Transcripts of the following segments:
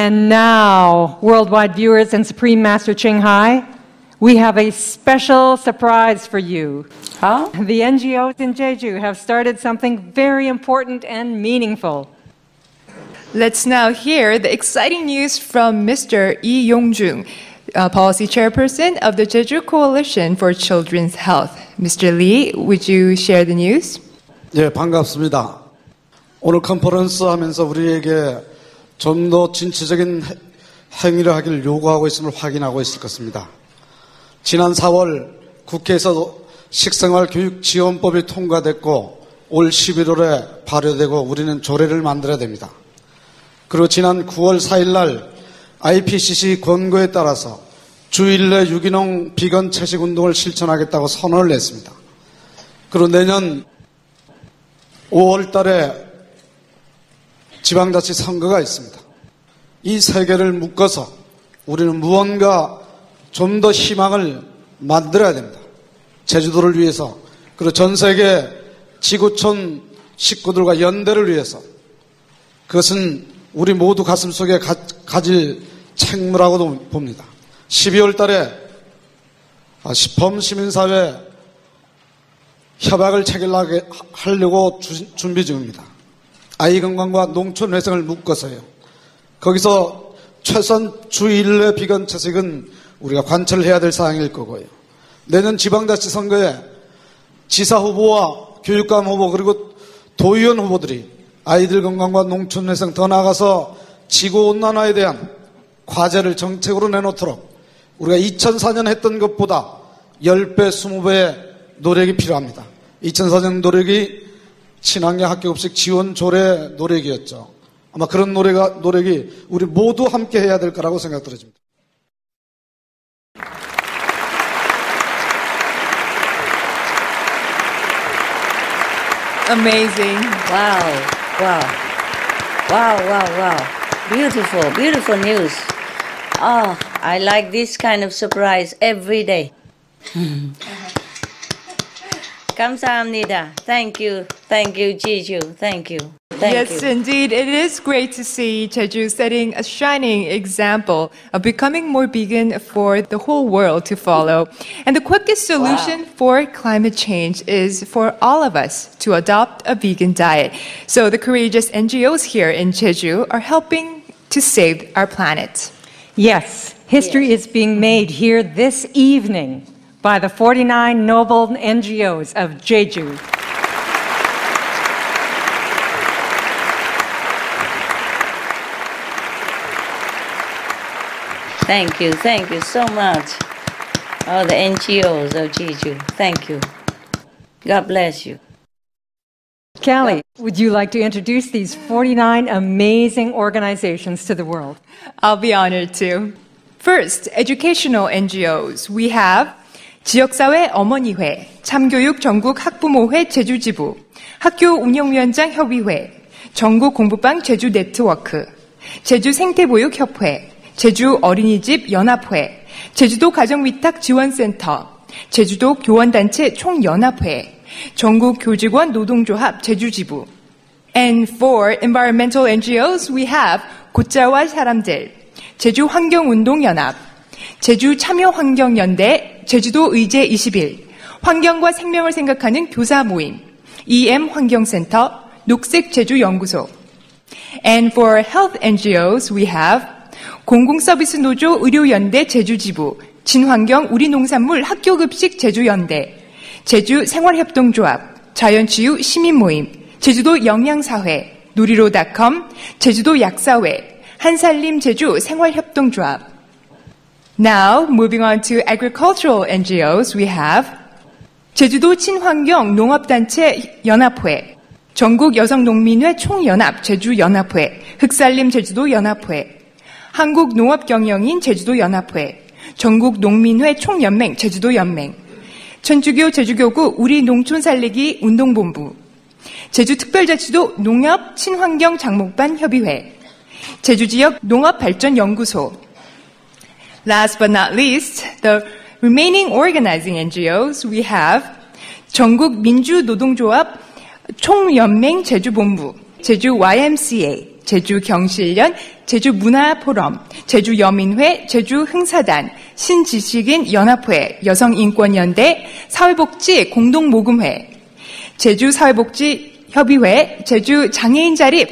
And now, worldwide viewers and Supreme Master Ching Hai, we have a special surprise for you. Huh? The NGOs in Jeju have started something very important and meaningful. Let's now hear the exciting news from Mr. Lee Yong-jung, Policy Chairperson of the Jeju Coalition for Children's Health. Mr. Lee, would you share the news? 예, 반갑습니다. 오늘 컨퍼런스 하면서 우리에게 좀 더 진취적인 행위를 하기를 요구하고 있음을 확인하고 있을 것입니다. 지난 4월 국회에서 식생활교육지원법이 통과됐고 올 11월에 발효되고 우리는 조례를 만들어야 됩니다. 그리고 지난 9월 4일 날 IPCC 권고에 따라서 주 1회 유기농 비건 채식 운동을 실천하겠다고 선언을 했습니다. 그리고 내년 5월 달에 지방자치 선거가 있습니다. 이 세 개를 묶어서 우리는 무언가 좀 더 희망을 만들어야 됩니다. 제주도를 위해서, 그리고 전 세계 지구촌 식구들과 연대를 위해서. 그것은 우리 모두 가슴속에 가질 책무라고도 봅니다. 12월 달에 범시민사회 협약을 체결하려고 준비 중입니다. 아이건강과 농촌회생을 묶어서요. 거기서 최소한 주 1회 비건 채식은 우리가 관철해야 될 사항일 거고요. 내년 지방자치 선거에 지사 후보와 교육감 후보 그리고 도의원 후보들이 아이들 건강과 농촌회생 더 나아가서 지구온난화에 대한 과제를 정책으로 내놓도록 우리가 2004년 했던 것보다 10배, 20배의 노력이 필요합니다. 2004년 노력이 친환경 학교급식 지원 조례 노력이었죠. 아마 그런 노력이 우리 모두 함께 해야 될 거라고 생각들어집니다. Amazing. Wow, wow. Wow, wow, wow. Beautiful, beautiful news. Oh, I like this kind of surprise every day. 감사합니다. Thank you, Jeju. Thank you. Yes, indeed. It is great to see Jeju setting a shining example of becoming more vegan for the whole world to follow. And the quickest solution for climate change is for all of us to adopt a vegan diet. So the courageous NGOs here in Jeju are helping to save our planet. Yes, history is being made here this evening by the 49 noble NGOs of Jeju. Thank you so much. All the NGOs of Jeju. Thank you. God bless you. Callie, would you like to introduce these 49 amazing organizations to the world? I'll be honored to. First, educational NGOs. We have 지역사회 어머니회, 참교육 전국 학부모회 제주지부, 학교 운영위원장 협의회, 전국 공부방 제주 네트워크, 제주 생태보육협회, 제주 어린이집 연합회, 제주도 가정위탁 지원센터, 제주도 교원단체 총연합회, 전국 교직원 노동조합 제주지부. And for environmental NGOs, we have 고짜와 사람들, 제주 환경운동연합, 제주 참여환경연대, 제주도 의제 21, 환경과 생명을 생각하는 교사 모임, EM 환경센터, 녹색 제주 연구소. And for health NGOs, we have 공공서비스 노조 의료연대 제주지부, 진환경 우리농산물 학교급식 제주연대, 제주 생활협동조합, 자연치유 시민모임, 제주도 영양사회, 누리로.com, 제주도 약사회, 한살림 제주 생활협동조합. Now, moving on to agricultural NGOs, we have 제주도 친환경 농업단체 연합회, 전국 여성농민회 총연합 제주연합회, 흑살림 제주도 연합회, 한국농업경영인 제주도 연합회, 전국농민회 총연맹 제주도 연맹, 천주교 제주교구 우리농촌살리기 운동본부, 제주특별자치도 농협 친환경 장목반 협의회, 제주지역 농업발전연구소. Last but not least, the remaining organizing NGOs, we have 전국 민주노동조합 총연맹 제주본부, 제주 YMCA, 제주 경실련, 제주 문화포럼, 제주 여민회, 제주 흥사단, 신지식인 연합회, 여성인권연대, 사회복지 공동모금회, 제주 사회복지 협의회, 제주 장애인 자립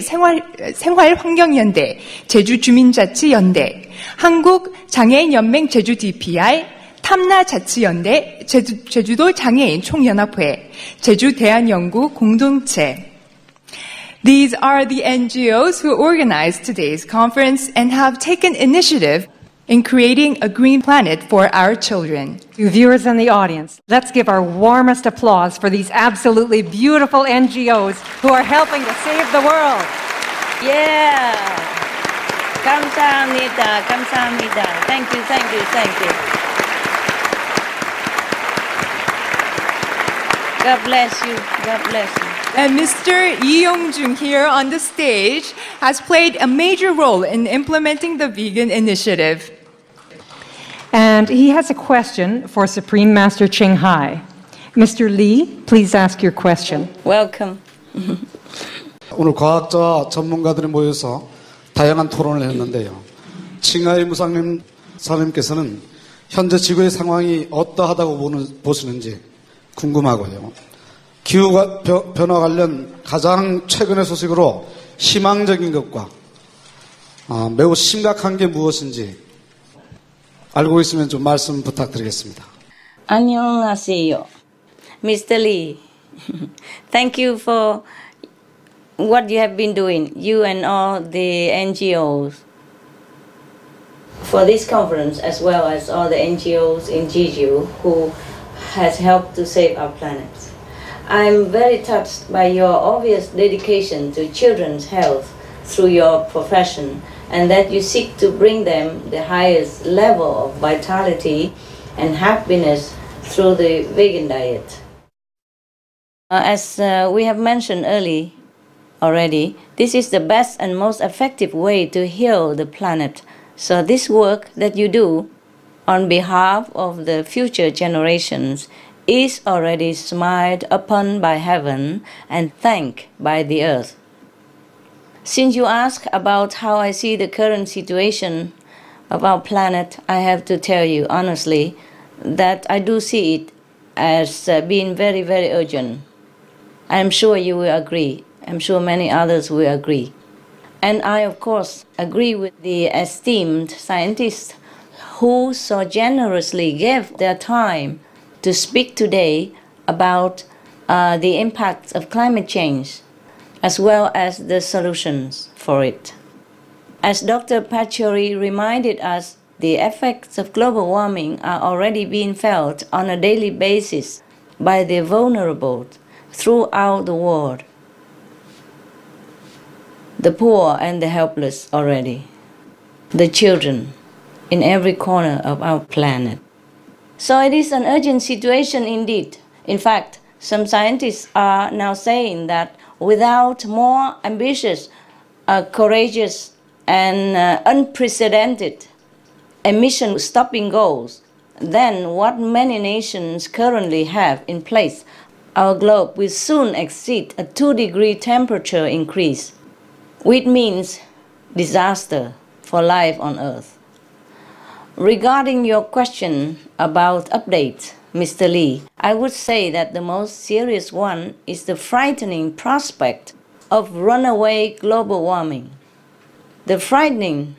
생활환경연대, 제주 주민자치연대, 한국 장애인연맹 제주 DPR, 탐나자치연대, 제주도 장애인 총연합회, 제주 대한연구 공동체. These are the NGOs who organized today's conference and have taken initiative in creating a green planet for our children. To viewers in the audience, let's give our warmest applause for these absolutely beautiful NGOs who are helping to save the world. Yeah. 감사합니다. 감사합니다. Thank you, thank you, thank you. God bless you. God bless you. And Mr. Lee Yong-jung here on the stage has played a major role in implementing the vegan initiative. And he has a question for Supreme Master Ching Hai. Mr. Lee, please ask your question. Welcome. 오늘 과학자 전문가들이 모여서 다양한 토론을 했는데요. 칭하이 무상님 사님께서는 현재 지구의 상황이 어떠하다고 보시는지 궁금하고요. 기후 변화 관련 가장 최근의 소식으로 희망적인 것과 매우 심각한 게 무엇인지 알고 있으면 좀 말씀 부탁드리겠습니다. 안녕하세요. Mr. Lee, thank you for what you have been doing, you and all the NGOs, for this conference as well as all the NGOs in Jeju who has helped to save our planet. I'm very touched by your obvious dedication to children's health through your profession and that you seek to bring them the highest level of vitality and happiness through the vegan diet. As we have mentioned already, this is the best and most effective way to heal the planet. So this work that you do on behalf of the future generations is already smiled upon by heaven and thanked by the earth. Since you ask about how I see the current situation of our planet, I have to tell you honestly that I do see it as being very, very urgent. I'm sure you will agree. I'm sure many others will agree. And I, of course, agree with the esteemed scientists who so generously gave their time to speak today about the impacts of climate change as well as the solutions for it. As Dr. Pachauri reminded us, the effects of global warming are already being felt on a daily basis by the vulnerable throughout the world, the poor and the helpless already, the children in every corner of our planet. So it is an urgent situation indeed. In fact, some scientists are now saying that without more ambitious, courageous, and unprecedented emission stopping goals than what many nations currently have in place, our globe will soon exceed a 2-degree temperature increase, which means disaster for life on Earth. Regarding your question about updates, Mr. Lee, I would say that the most serious one is the frightening prospect of runaway global warming. The frightening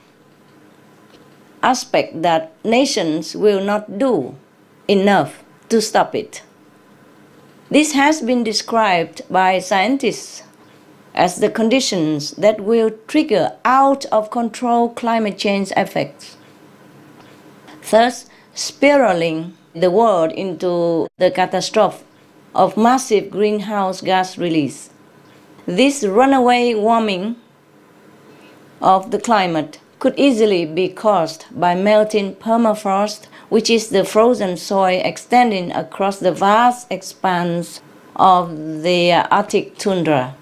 aspect that nations will not do enough to stop it. This has been described by scientists as the conditions that will trigger out-of-control climate change effects, thus spiraling the world into the catastrophe of massive greenhouse gas release. This runaway warming of the climate could easily be caused by melting permafrost, which is the frozen soil extending across the vast expanse of the Arctic tundra.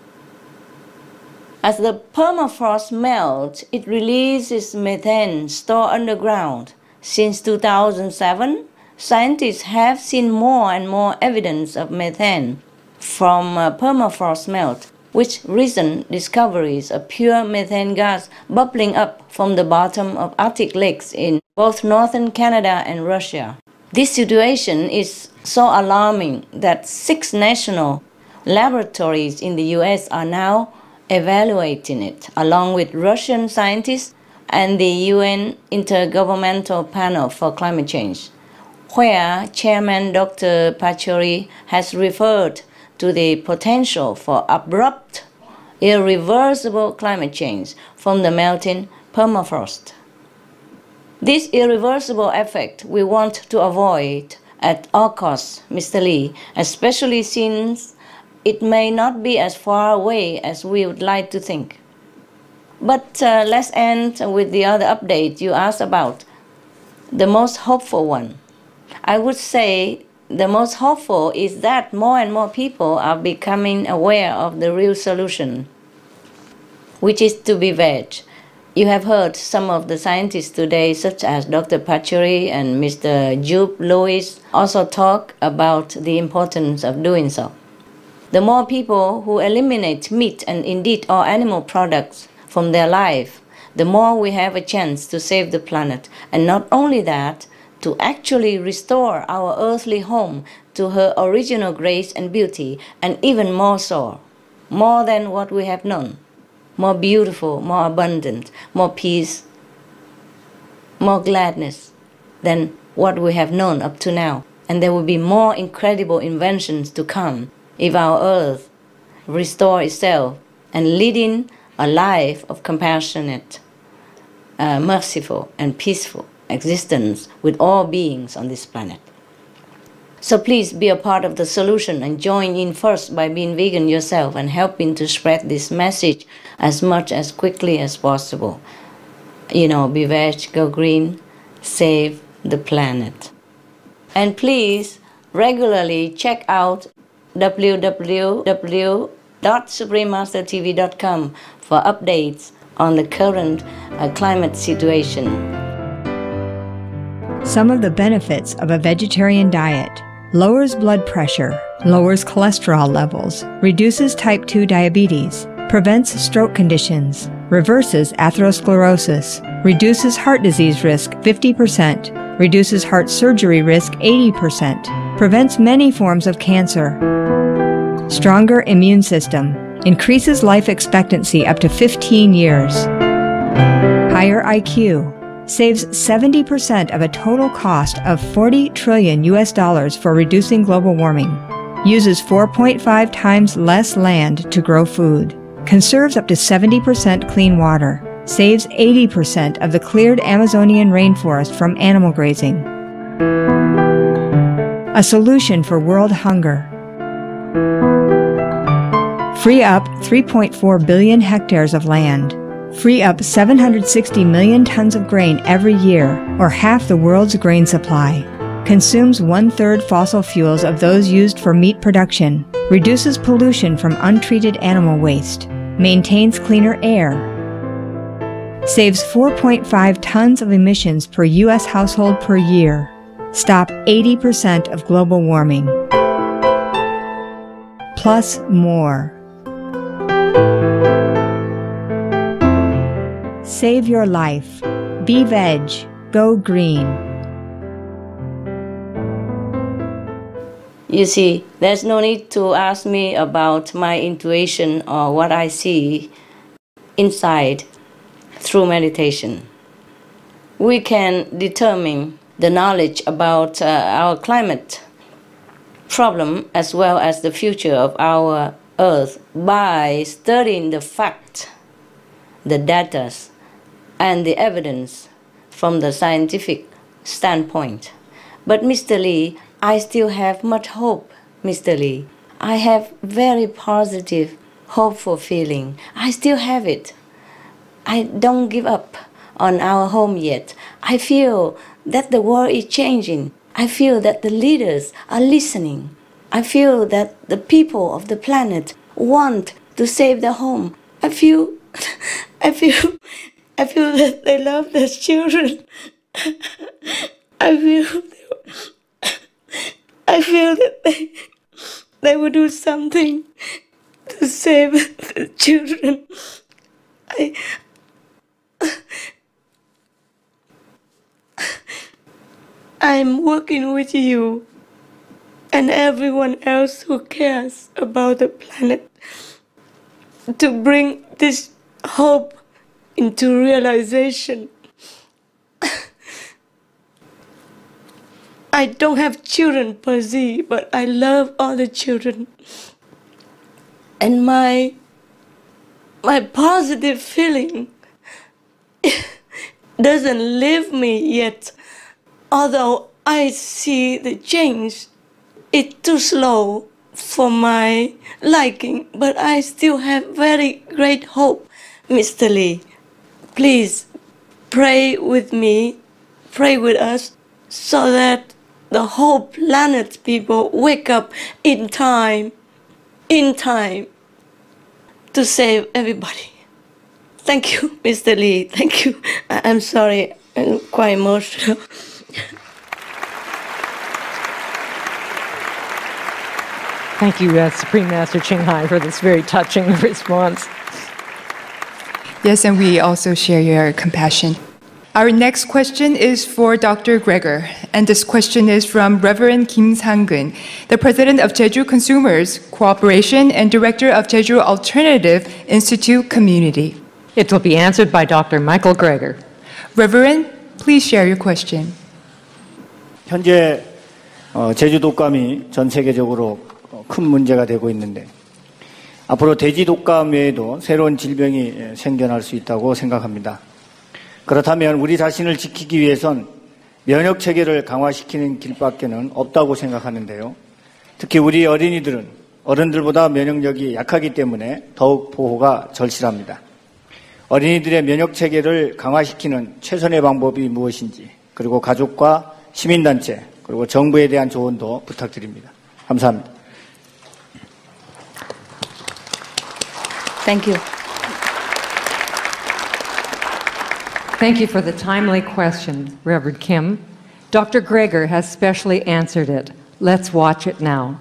As the permafrost melts, it releases methane stored underground. Since 2007, scientists have seen more and more evidence of methane from permafrost melt, with recent discoveries of pure methane gas bubbling up from the bottom of Arctic lakes in both northern Canada and Russia. This situation is so alarming that 6 national laboratories in the US are now evaluating it, along with Russian scientists and the UN Intergovernmental Panel for Climate Change, where Chairman Dr. Pachauri has referred to the potential for abrupt, irreversible climate change from the melting permafrost. This irreversible effect we want to avoid at all costs, Mr. Lee, especially since it may not be as far away as we would like to think. But let's end with the other update you asked about, the most hopeful one. I would say the most hopeful is that more and more people are becoming aware of the real solution, which is to be veg. You have heard some of the scientists today, such as Dr. Pachauri and Mr. Jude Lewis, also talk about the importance of doing so. The more people who eliminate meat and indeed all animal products from their life, the more we have a chance to save the planet. And not only that, to actually restore our earthly home to her original grace and beauty, and even more so, more than what we have known, more beautiful, more abundant, more peace, more gladness than what we have known up to now. And there will be more incredible inventions to come if our earth restores itself and leading a life of compassionate, merciful, and peaceful existence with all beings on this planet. So please be a part of the solution and join in first by being vegan yourself and helping to spread this message as much as quickly as possible. Be veg, go green, save the planet. And please regularly check out www.suprememastertv.com for updates on the current climate situation. Some of the benefits of a vegetarian diet: lowers blood pressure, lowers cholesterol levels, reduces type 2 diabetes, prevents stroke conditions, reverses atherosclerosis, reduces heart disease risk 50%, reduces heart surgery risk 80%, prevents many forms of cancer, stronger immune system, increases life expectancy up to 15 years, higher IQ, saves 70% of a total cost of $40 trillion for reducing global warming, uses 4.5 times less land to grow food, conserves up to 70% clean water, saves 80% of the cleared Amazonian rainforest from animal grazing. A solution for world hunger. Free up 3.4 billion hectares of land. Free up 760 million tons of grain every year, or half the world's grain supply. Consumes 1/3 fossil fuels of those used for meat production. Reduces pollution from untreated animal waste. Maintains cleaner air. Saves 4.5 tons of emissions per U.S. household per year. Stop 80% of global warming. Plus more. Save your life. Be veg. Go green. You see, there's no need to ask me about my intuition or what I see inside through meditation. We can determine the knowledge about our climate problem as well as the future of our earth by studying the fact, the data, and the evidence from the scientific standpoint. But Mr. Lee, I still have much hope, Mr. Lee. I have very positive, hopeful feeling. I still have it. I don't give up on our home yet. I feel that the world is changing. I feel that the leaders are listening. I feel that the people of the planet want to save their home. I feel that they love their children. I feel that they will do something to to save the children. I'm working with you and everyone else who cares about the planet to bring this hope into realization. I don't have children per se, but I love all the children. And my positive feeling doesn't leave me yet. Although I see the change, it's too slow for my liking, but I still have very great hope. Mr. Lee, please pray with me, pray with us, so that the whole planet people wake up in time to save everybody. Thank you, Mr. Lee. Thank you. I'm sorry, I'm quite emotional. Thank you, Supreme Master Ching Hai, for this very touching response. Yes, and we also share your compassion. Our next question is for Dr. Gregor, and this question is from Reverend Kim Sang-gun, the president of Jeju Consumers Cooperation and director of Jeju Alternative Institute Community. It will be answered by Dr. Michael Gregor. Reverend, please share your question. 현재 제주 독감이 전 세계적으로 큰 문제가 되고 있는데 앞으로 돼지 독감 외에도 새로운 질병이 생겨날 수 있다고 생각합니다. 그렇다면 우리 자신을 지키기 위해선 면역 체계를 강화시키는 길밖에는 없다고 생각하는데요. 특히 우리 어린이들은 어른들보다 면역력이 약하기 때문에 더욱 보호가 절실합니다. 어린이들의 면역 체계를 강화시키는 최선의 방법이 무엇인지, 그리고 가족과 시민단체, 그리고 정부에 대한 조언도 부탁드립니다. 감사합니다. Thank you. Thank you for the timely question, Reverend Kim. Dr. Gregor has specially answered it. Let's watch it now.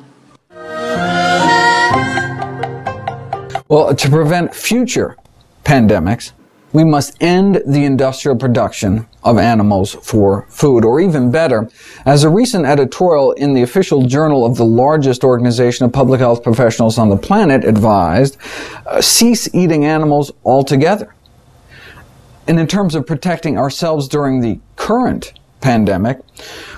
Well, to prevent future pandemics, we must end the industrial production of animals for food, or even better, as a recent editorial in the official journal of the largest organization of public health professionals on the planet advised, cease eating animals altogether. And in terms of protecting ourselves during the current pandemic,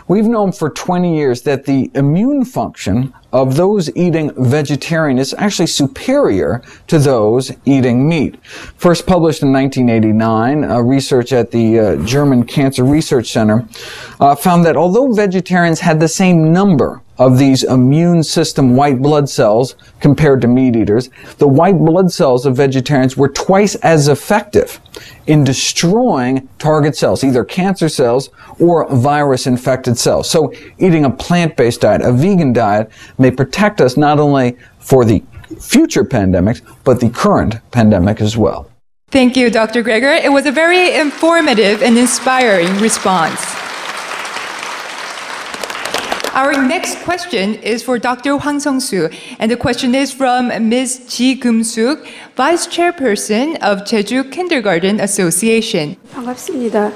we've known for 20 years that the immune function of those eating vegetarian is actually superior to those eating meat. First published in 1989, research at the German Cancer Research Center found that although vegetarians had the same number of these immune system white blood cells compared to meat eaters, the white blood cells of vegetarians were twice as effective in destroying target cells, either cancer cells or virus-infected cells. So eating a plant-based diet, a vegan diet, may protect us not only for the future pandemics, but the current pandemic as well. Thank you, Dr. Gregor. It was a very informative and inspiring response. Our next question is for Dr. Hwang Sung-soo, and the question is from Ms. Ji Kum-suk, Vice Chairperson of Jeju Kindergarten Association. 반갑습니다.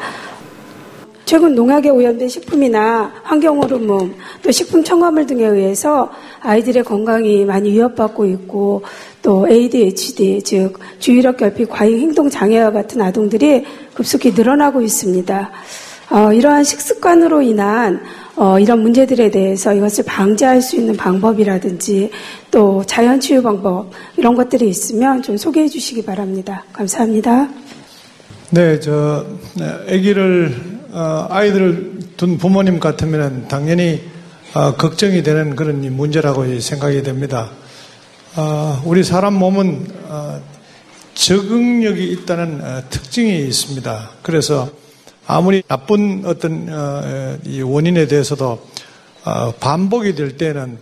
최근 농약에 오염된 식품이나 환경호르몬, 또 식품 첨가물 등에 의해서 아이들의 건강이 많이 위협받고 있고, 또 ADHD, 즉 주의력 결핍 과잉 행동 장애와 같은 아동들이 급속히 늘어나고 있습니다. 이러한 식습관으로 인한 이런 문제들에 대해서 이것을 방지할 수 있는 방법이라든지 또 자연치유 방법 이런 것들이 있으면 좀 소개해 주시기 바랍니다. 감사합니다. 네, 아이들을 둔 부모님 같으면 당연히 걱정이 되는 그런 문제라고 생각이 됩니다. 우리 사람 몸은 적응력이 있다는 특징이 있습니다. 그래서 아무리 나쁜 어떤 이 원인에 대해서도 반복이 될 때는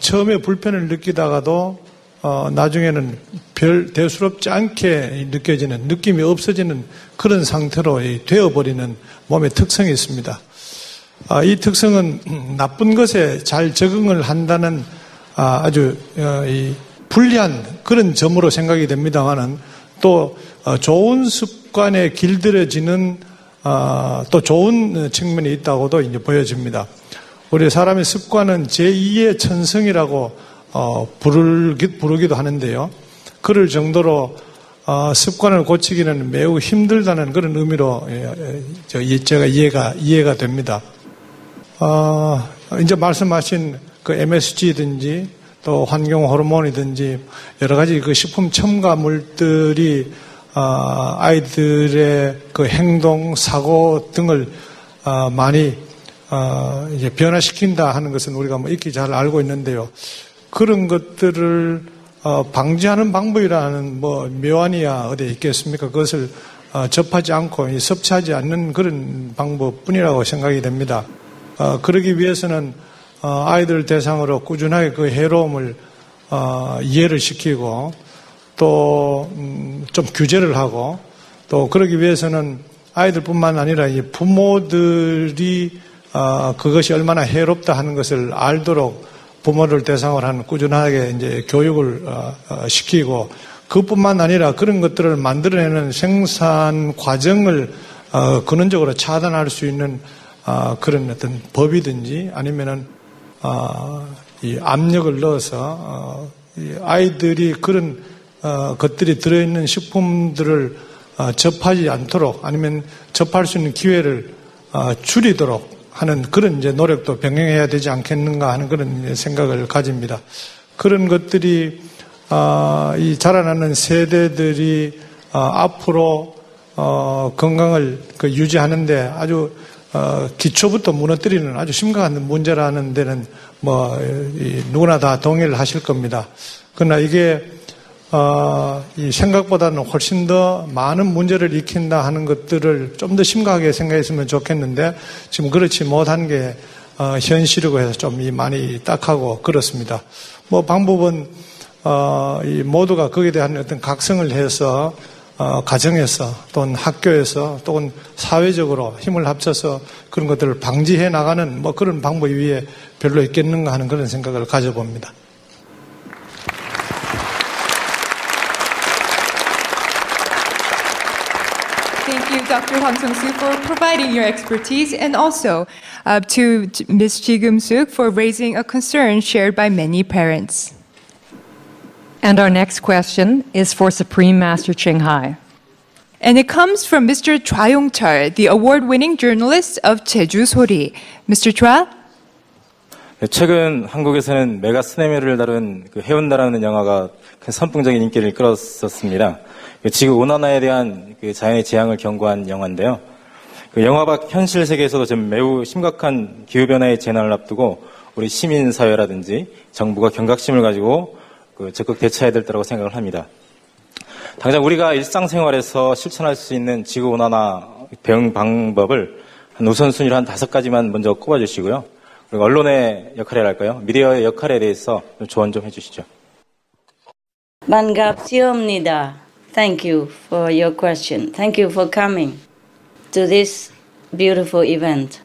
처음에 불편을 느끼다가도 나중에는 별 대수롭지 않게 느껴지는, 느낌이 없어지는 그런 상태로 되어버리는 몸의 특성이 있습니다. 이 특성은 나쁜 것에 잘 적응을 한다는 아주 불리한 그런 점으로 생각이 됩니다만은 또 좋은 습관에 길들여지는 또 좋은 측면이 있다고도 이제 보여집니다. 우리 사람의 습관은 제2의 천성이라고 부르기도 하는데요. 그럴 정도로 습관을 고치기는 매우 힘들다는 그런 의미로 제가 이해가 됩니다. 이제 말씀하신 그 MSG든지 또 환경 호르몬이든지 여러 가지 그 식품 첨가물들이 아이들의 그 행동, 사고 등을 많이 이제 변화시킨다 하는 것은 우리가 뭐 익히 잘 알고 있는데요. 그런 것들을 방지하는 방법이라는 뭐 묘안이야 어디에 있겠습니까? 그것을 접하지 않고 섭취하지 않는 그런 방법뿐이라고 생각이 됩니다. 그러기 위해서는 아이들 대상으로 꾸준하게 그 해로움을 이해를 시키고 또 좀 규제를 하고 또 그러기 위해서는 아이들뿐만 아니라 이 부모들이 그것이 얼마나 해롭다 하는 것을 알도록 부모를 대상으로 하는 꾸준하게 이제 교육을 시키고 그뿐만 아니라 그런 것들을 만들어내는 생산 과정을 근원적으로 차단할 수 있는 그런 어떤 법이든지 아니면은 이 압력을 넣어서 이 아이들이 그런 것들이 들어있는 식품들을 접하지 않도록 아니면 접할 수 있는 기회를 줄이도록 하는 그런 이제 노력도 병행해야 되지 않겠는가 하는 그런 생각을 가집니다. 그런 것들이 이 자라나는 세대들이 앞으로 건강을 유지하는데 아주 기초부터 무너뜨리는 아주 심각한 문제라는 데는 뭐 누구나 다 동의를 하실 겁니다. 그러나 이게 이 생각보다는 훨씬 더 많은 문제를 일으킨다 하는 것들을 좀 더 심각하게 생각했으면 좋겠는데 지금 그렇지 못한 게 현실이고 해서 좀 많이 딱하고 그렇습니다. 뭐 방법은 이 모두가 거기에 대한 어떤 각성을 해서 가정에서 또는 학교에서 또는 사회적으로 힘을 합쳐서 그런 것들을 방지해 나가는 뭐 그런 방법 위에 별로 있겠는가 하는 그런 생각을 가져봅니다. Thank you, Dr. Hwang Sung-soo, for providing your expertise, and also to Ms. Ji Geum-suk for raising a concern shared by many parents. And our next question is for Supreme Master Ching Hai. And it comes from Mr. Chua Yong-chul, the award-winning journalist of 제주 소리. Mr. Chua? 최근 한국에서는 메가 스네메를 다룬 그 해운다라는 영화가 큰 선풍적인 인기를 끌었었습니다. 지구 온난화에 대한 그 자연의 재앙을 경고한 영화인데요. 그 영화 밖 현실 세계에서도 좀 매우 심각한 기후변화의 재난을 앞두고 우리 시민사회라든지 정부가 경각심을 가지고 그 적극 대처해야 될 때라고 생각을 합니다. 당장 우리가 일상생활에서 실천할 수 있는 지구온난화 대응 방법을 한 우선순위로 한 5가지만 먼저 꼽아주시고요. 그리고 언론의 역할이랄까요? 미디어의 역할에 대해서 조언 좀 해주시죠. 반갑습니다. Thank you for your question. Thank you for coming to this beautiful event.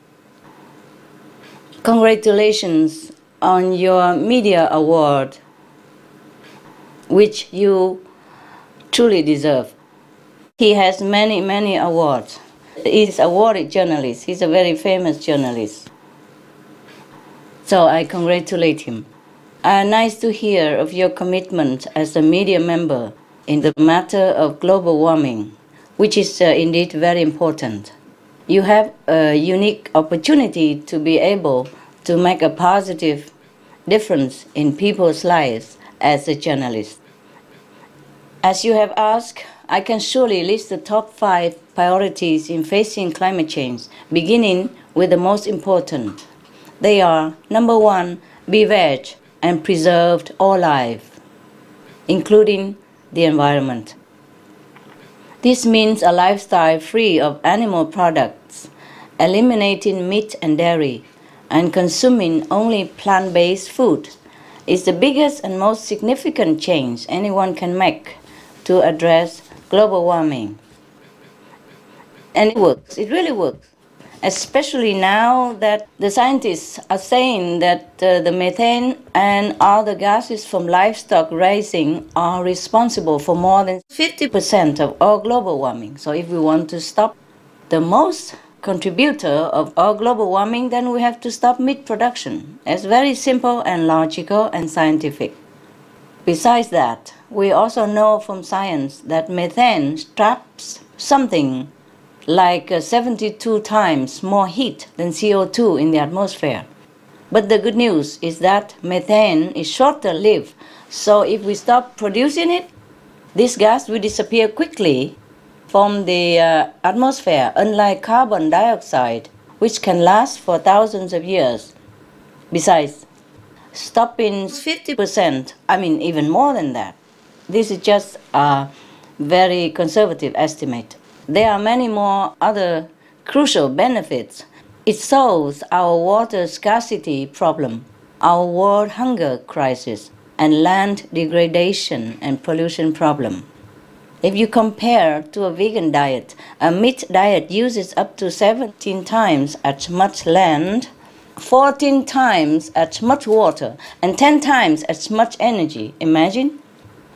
Congratulations on your media award, which you truly deserve. He has many, many awards. He's an awarded journalist. He's a very famous journalist. So I congratulate him. Nice to hear of your commitment as a media member in the matter of global warming, which is indeed very important. You have a unique opportunity to be able to make a positive difference in people's lives as a journalist. As you have asked, I can surely list the top 5 priorities in facing climate change, beginning with the most important. They are, number 1, be veg and preserve all life, including the environment. This means a lifestyle free of animal products, eliminating meat and dairy, and consuming only plant-based food is the biggest and most significant change anyone can make to address global warming. And it works, it really works. especially now that the scientists are saying that the methane and other gases from livestock raising are responsible for more than 50% of all global warming. So if we want to stop the most contributor of all global warming, then we have to stop meat production. It's very simple and logical and scientific. Besides that, we also know from science that methane traps something like 72 times more heat than CO2 in the atmosphere. But the good news is that methane is shorter lived, so if we stop producing it, this gas will disappear quickly from the atmosphere, unlike carbon dioxide, which can last for thousands of years. Besides, stopping 50%, even more than that, this is just a very conservative estimate. There are many more other crucial benefits. It solves our water scarcity problem, our world hunger crisis, and land degradation and pollution problem. If you compare to a vegan diet, a meat diet uses up to 17 times as much land, 14 times as much water, and 10 times as much energy. Imagine?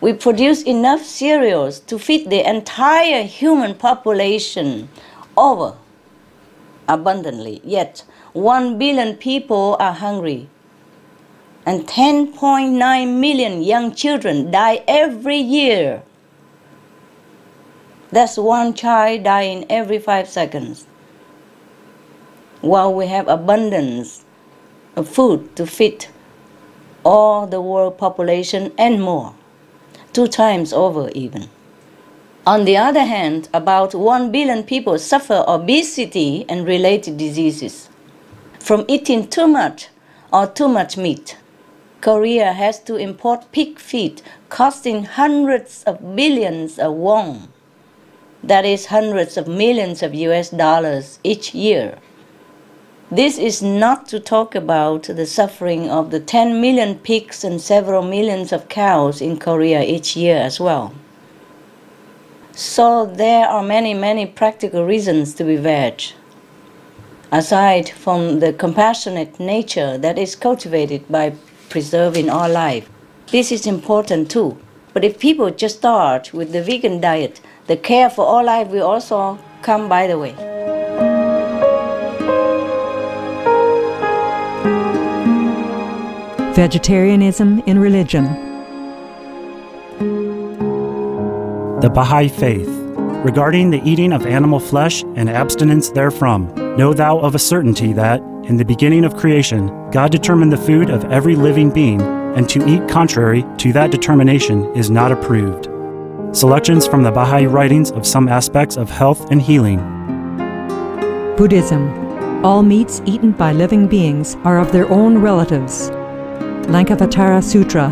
We produce enough cereals to feed the entire human population over abundantly, yet 1 billion people are hungry. And 10.9 million young children die every year. That's one child dying every 5 seconds. While we have abundance of food to feed all the world population and more, 2 times over even. On the other hand, about 1 billion people suffer obesity and related diseases from eating too much or too much meat. Korea has to import pig feet costing hundreds of billions of won. That is hundreds of millions of US dollars each year. This is not to talk about the suffering of the 10 million pigs and several millions of cows in Korea each year as well. So there are many practical reasons to be veg, aside from the compassionate nature that is cultivated by preserving all life. This is important too. But if people just start with the vegan diet, the care for all life will also come by the way. Vegetarianism in religion. The Baha'i Faith. Regarding the eating of animal flesh and abstinence therefrom, know thou of a certainty that, in the beginning of creation, God determined the food of every living being, and to eat contrary to that determination is not approved. Selections from the Baha'i writings of some aspects of health and healing. Buddhism. All meats eaten by living beings are of their own relatives. Lankavatara Sutra.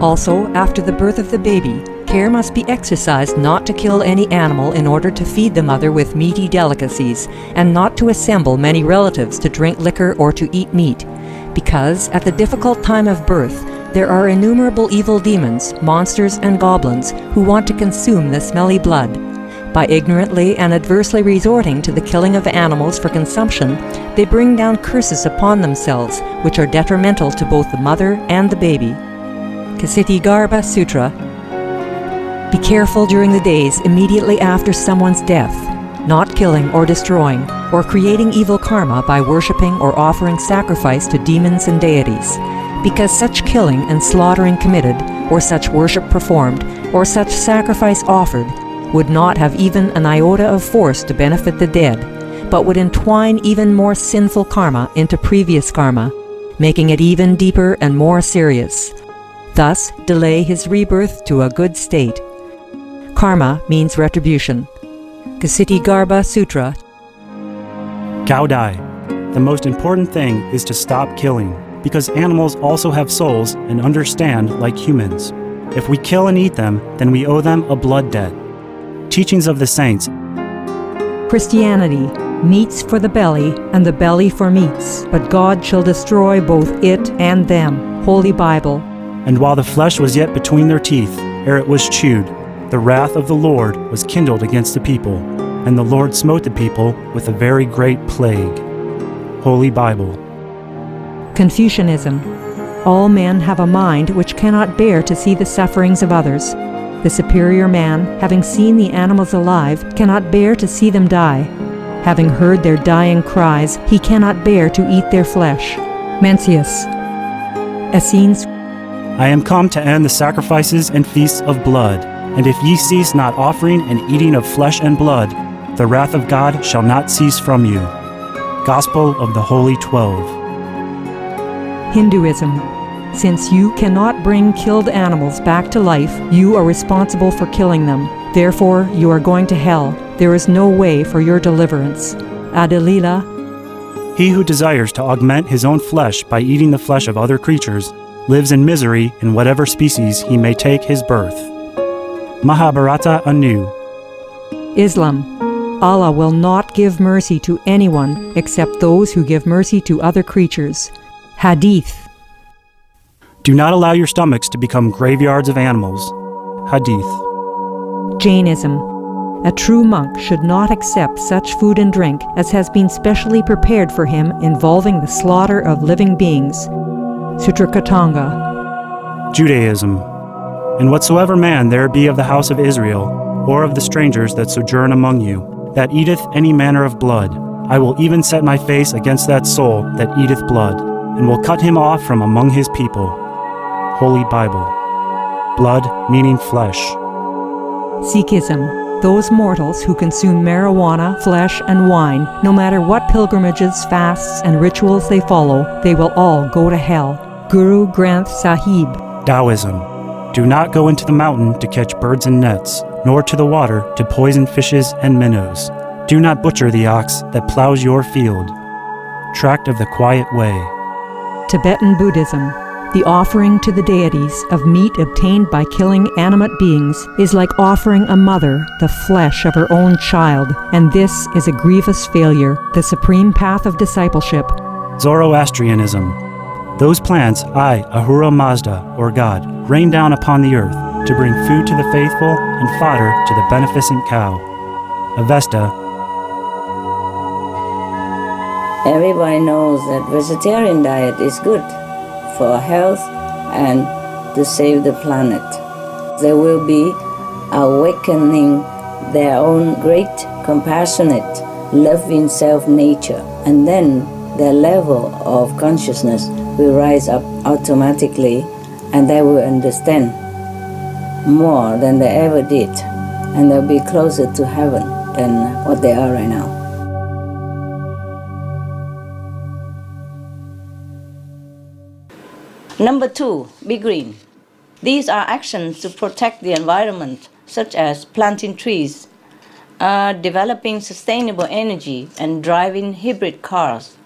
Also, after the birth of the baby, care must be exercised not to kill any animal in order to feed the mother with meaty delicacies, and not to assemble many relatives to drink liquor or to eat meat, because at the difficult time of birth, there are innumerable evil demons, monsters, and goblins who want to consume the smelly blood. By ignorantly and adversely resorting to the killing of animals for consumption, they bring down curses upon themselves, which are detrimental to both the mother and the baby. Ksitigarbha Sutra. Be careful during the days immediately after someone's death, not killing or destroying, or creating evil karma by worshipping or offering sacrifice to demons and deities, because such killing and slaughtering committed, or such worship performed, or such sacrifice offered, would not have even an iota of force to benefit the dead, but would entwine even more sinful karma into previous karma, making it even deeper and more serious. Thus, delay his rebirth to a good state. Karma means retribution. Ksitigarbha Sutra. Gaudai. The most important thing is to stop killing, because animals also have souls and understand like humans. If we kill and eat them, then we owe them a blood debt. Teachings of the Saints. Christianity. Meats for the belly, and the belly for meats, but God shall destroy both it and them. Holy Bible. And while the flesh was yet between their teeth, ere it was chewed, the wrath of the Lord was kindled against the people. and the Lord smote the people with a very great plague. Holy Bible. Confucianism. All men have a mind which cannot bear to see the sufferings of others. The superior man, having seen the animals alive, cannot bear to see them die. Having heard their dying cries, he cannot bear to eat their flesh. Mencius. Essenes. I am come to end the sacrifices and feasts of blood, and if ye cease not offering and eating of flesh and blood, the wrath of God shall not cease from you. Gospel of the Holy 12. Hinduism. Since you cannot bring killed animals back to life, you are responsible for killing them. Therefore, you are going to hell. There is no way for your deliverance. Adalila. He who desires to augment his own flesh by eating the flesh of other creatures lives in misery in whatever species he may take his birth. Mahabharata anew. Islam. Allah will not give mercy to anyone except those who give mercy to other creatures. Hadith. Do not allow your stomachs to become graveyards of animals. Hadith. Jainism. A true monk should not accept such food and drink as has been specially prepared for him involving the slaughter of living beings. Sutrakatanga. Judaism. And whatsoever man there be of the house of Israel, or of the strangers that sojourn among you, that eateth any manner of blood, I will even set my face against that soul that eateth blood, and will cut him off from among his people. Holy Bible. Blood meaning flesh. Sikhism. Those mortals who consume marijuana, flesh, and wine, no matter what pilgrimages, fasts, and rituals they follow, they will all go to hell. Guru Granth Sahib. Taoism. Do not go into the mountain to catch birds and nets, nor to the water to poison fishes and minnows. Do not butcher the ox that plows your field. Tract of the Quiet Way. Tibetan Buddhism. The offering to the deities of meat obtained by killing animate beings is like offering a mother the flesh of her own child, and this is a grievous failure, the supreme path of discipleship. Zoroastrianism. Those plants I, Ahura Mazda, or God, rain down upon the earth to bring food to the faithful and fodder to the beneficent cow. Avesta. Everybody knows that vegetarian diet is good for health and to save the planet. They will be awakening their own great, compassionate, loving self-nature, and then their level of consciousness will rise up automatically, and they will understand more than they ever did, and they'll be closer to heaven than what they are right now. Number 2, be green. These are actions to protect the environment, such as planting trees, developing sustainable energy, and driving hybrid cars,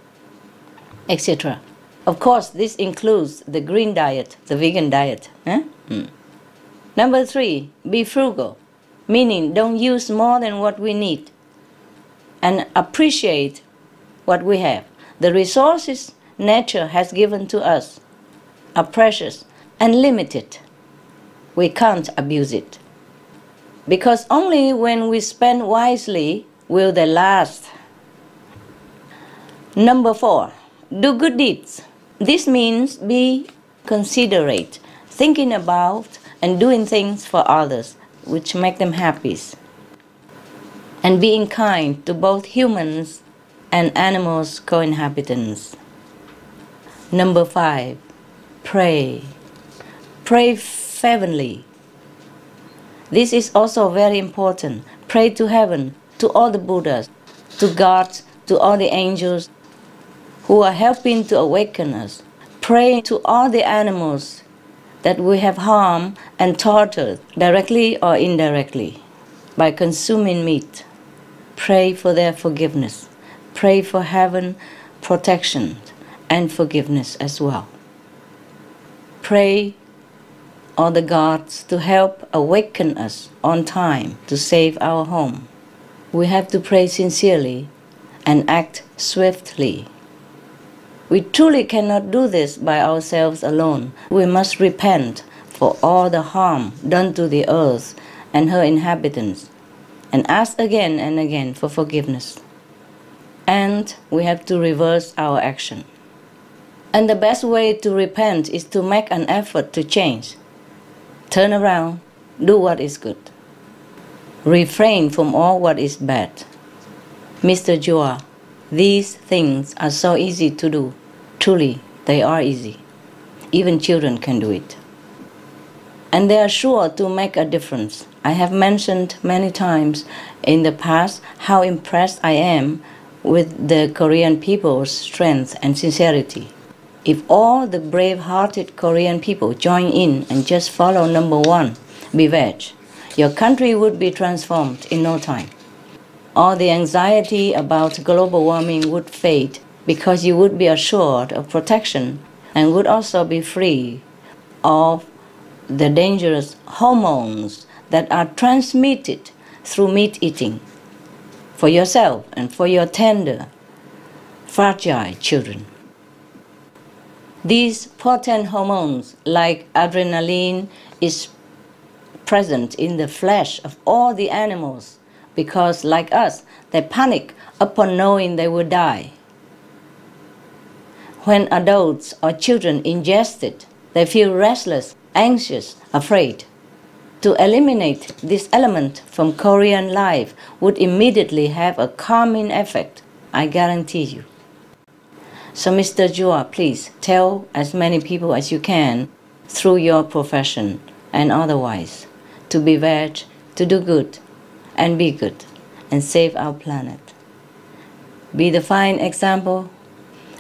etc. Of course, this includes the green diet, the vegan diet. Number 3, be frugal, meaning don't use more than what we need, and appreciate what we have. The resources nature has given to us are precious and limited. We can't abuse it, because only when we spend wisely will they last. Number 4, do good deeds. This means be considerate, thinking about and doing things for others which make them happy, and being kind to both humans and animals co-inhabitants. Number 5, pray. Pray fervently. This is also very important. Pray to heaven, to all the Buddhas, to God, to all the angels who are helping to awaken us. Pray to all the animals that we have harmed and tortured, directly or indirectly, by consuming meat. Pray for their forgiveness. Pray for heaven protection and forgiveness as well. Pray all the gods to help awaken us on time to save our home. We have to pray sincerely and act swiftly. We truly cannot do this by ourselves alone. We must repent for all the harm done to the earth and her inhabitants, and ask again and again for forgiveness. And we have to reverse our action. And the best way to repent is to make an effort to change. Turn around, do what is good. Refrain from all what is bad. Mr. Joa, these things are so easy to do. Truly, they are easy. Even children can do it. And they are sure to make a difference. I have mentioned many times in the past how impressed I am with the Korean people's strength and sincerity. If all the brave-hearted Korean people join in and just follow number one, be veg, your country would be transformed in no time. All the anxiety about global warming would fade because you would be assured of protection and would also be free of the dangerous hormones that are transmitted through meat eating for yourself and for your tender, fragile children. These potent hormones, like adrenaline, is present in the flesh of all the animals because, like us, they panic upon knowing they will die. When adults or children ingest it, they feel restless, anxious, afraid. To eliminate this element from Korean life would immediately have a calming effect, I guarantee you. So Mr. Joa, please tell as many people as you can through your profession and otherwise to be veg, to do good and be good and save our planet. Be the fine example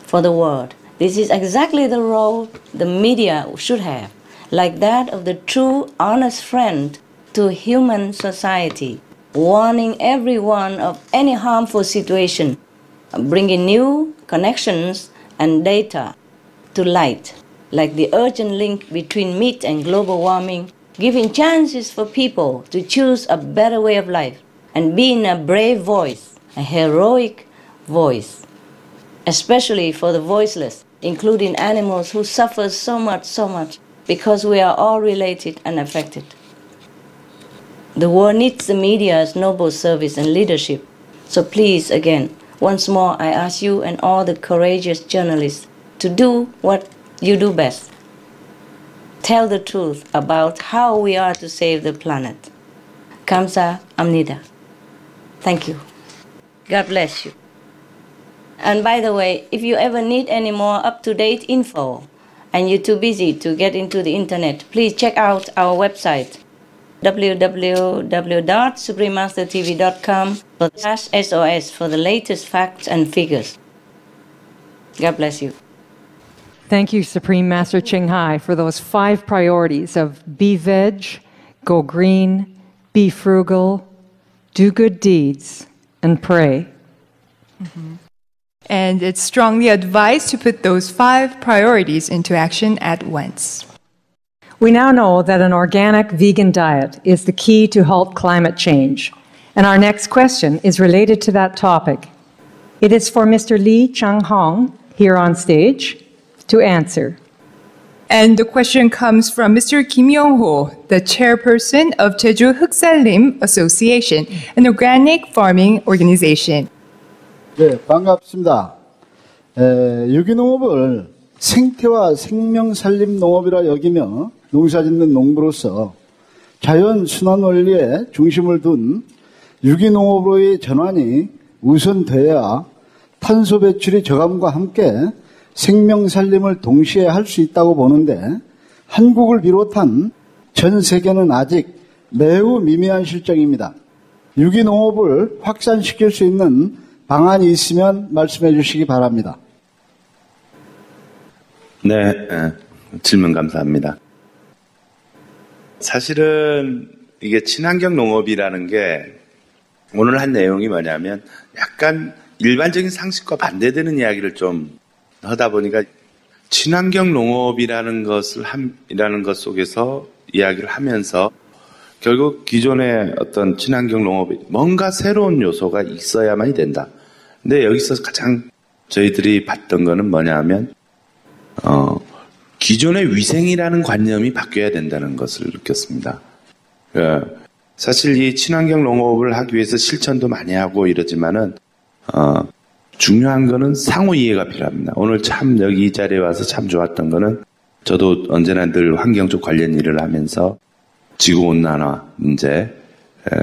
for the world. This is exactly the role the media should have, like that of the true, honest friend to human society, warning everyone of any harmful situation, bringing new connections and data to light, like the urgent link between meat and global warming, giving chances for people to choose a better way of life, and being a brave voice, a heroic voice, especially for the voiceless, including animals who suffer so much, because we are all related and affected. The world needs the media's noble service and leadership. So please, again, once more, I ask you and all the courageous journalists to do what you do best. Tell the truth about how we are to save the planet. 감사합니다. Thank you. God bless you. And by the way, if you ever need any more up-to-date info and you're too busy to get into the internet, please check out our website, www.suprememastertv.com/SOS for the latest facts and figures. God bless you. Thank you, Supreme Master Ching Hai, for those 5 priorities of be veg, go green, be frugal, do good deeds, and pray. Mm-hmm. And it's strongly advised to put those 5 priorities into action at once. We now know that an organic vegan diet is the key to halt climate change. And our next question is related to that topic. It is for Mr. Lee Chang-hong here on stage to answer. And the question comes from Mr. Kim Yong-ho, the chairperson of Jeju 흑살림 Association, an organic farming organization. 네, 반갑습니다. 유기농업을 생태와 생명살림 농업이라 여기며 농사짓는 농부로서 자연 순환 원리에 중심을 둔 유기농업으로의 전환이 우선돼야 탄소 배출이 저감과 함께 생명살림을 동시에 할 수 있다고 보는데 한국을 비롯한 전 세계는 아직 매우 미미한 실정입니다. 유기농업을 확산시킬 수 있는 방안이 있으면 말씀해 주시기 바랍니다. 네, 질문 감사합니다. 사실은 이게 친환경 농업이라는 게 오늘 한 내용이 뭐냐면 약간 일반적인 상식과 반대되는 이야기를 좀 하다 보니까 친환경 농업이라는 것 속에서 이야기를 하면서 결국 기존의 어떤 친환경 농업이 뭔가 새로운 요소가 있어야만이 된다. 근데 여기서 가장 저희들이 봤던 거는 뭐냐면 기존의 위생이라는 관념이 바뀌어야 된다는 것을 느꼈습니다. 사실 이 친환경 농업을 하기 위해서 실천도 많이 하고 이러지만은 중요한 거는 상호 이해가 필요합니다. 오늘 참 여기 이 자리에 와서 참 좋았던 거는 저도 언제나 늘 환경 쪽 관련 일을 하면서 지구 온난화 문제,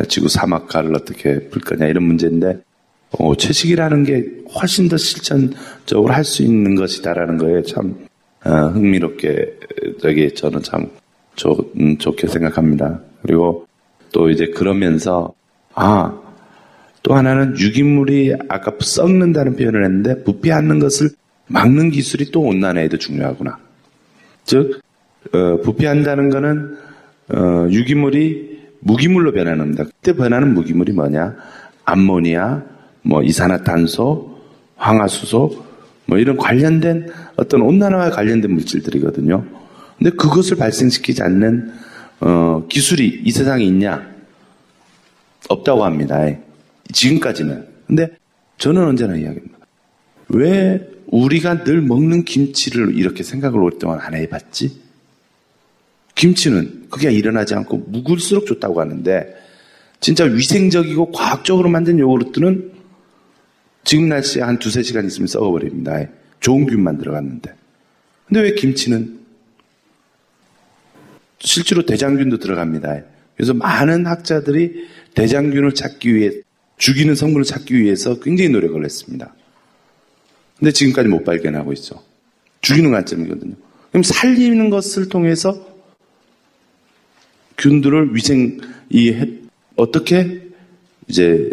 지구 사막화를 어떻게 풀 거냐 이런 문제인데 채식이라는 게 훨씬 더 실천적으로 할 수 있는 것이다라는 거에 참 흥미롭게 저는 참 좋게 생각합니다. 그리고 또 이제 그러면서 또 하나는 유기물이 아까 썩는다는 표현을 했는데 부패하는 것을 막는 기술이 또 온난화에도 중요하구나. 즉 부패한다는 거는 유기물이 무기물로 변하는 겁니다. 그때 변하는 무기물이 뭐냐? 암모니아, 이산화탄소, 황화수소, 이런 관련된 어떤 온난화와 관련된 물질들이거든요. 근데 그것을 발생시키지 않는 기술이 이 세상에 있냐? 없다고 합니다. 지금까지는. 근데 저는 언제나 이야기합니다. 왜 우리가 늘 먹는 김치를 이렇게 생각을 오랫동안 안 해봤지? 김치는 그게 일어나지 않고 묵을수록 좋다고 하는데 진짜 위생적이고 과학적으로 만든 요구르트는 지금 날씨에 한 2-3시간 있으면 썩어버립니다. 좋은 균만 들어갔는데. 근데 왜 김치는 실제로 대장균도 들어갑니다. 그래서 많은 학자들이 대장균을 찾기 위해 죽이는 성분을 찾기 위해서 굉장히 노력을 했습니다. 근데 지금까지 못 발견하고 있죠. 죽이는 관점이거든요. 그럼 살리는 것을 통해서 균들을 어떻게 이제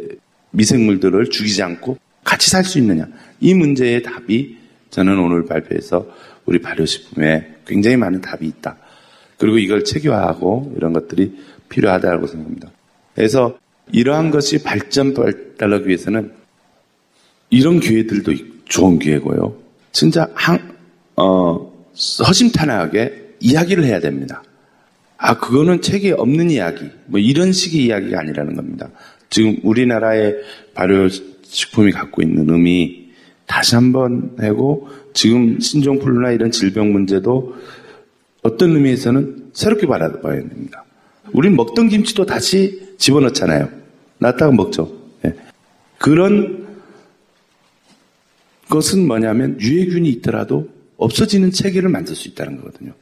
미생물들을 죽이지 않고 같이 살 수 있느냐. 이 문제의 답이 저는 오늘 발표에서 우리 발효식품에 굉장히 많은 답이 있다. 그리고 이걸 체계화하고 이런 것들이 필요하다고 생각합니다. 그래서 이러한 것이 발달하기 위해서는 이런 기회들도 좋은 기회고요. 진짜 허심탄회하게 이야기를 해야 됩니다. 그거는 책에 없는 이야기, 이런 식의 이야기가 아니라는 겁니다. 지금 우리나라의 발효식품이 갖고 있는 의미 다시 한번 하고 지금 신종플루나 이런 질병 문제도 어떤 의미에서는 새롭게 바라봐야 됩니다. 우린 먹던 김치도 다시 집어넣잖아요. 놨다가 먹죠. 네. 그런 것은 뭐냐면 유해균이 있더라도 없어지는 체계를 만들 수 있다는 거거든요.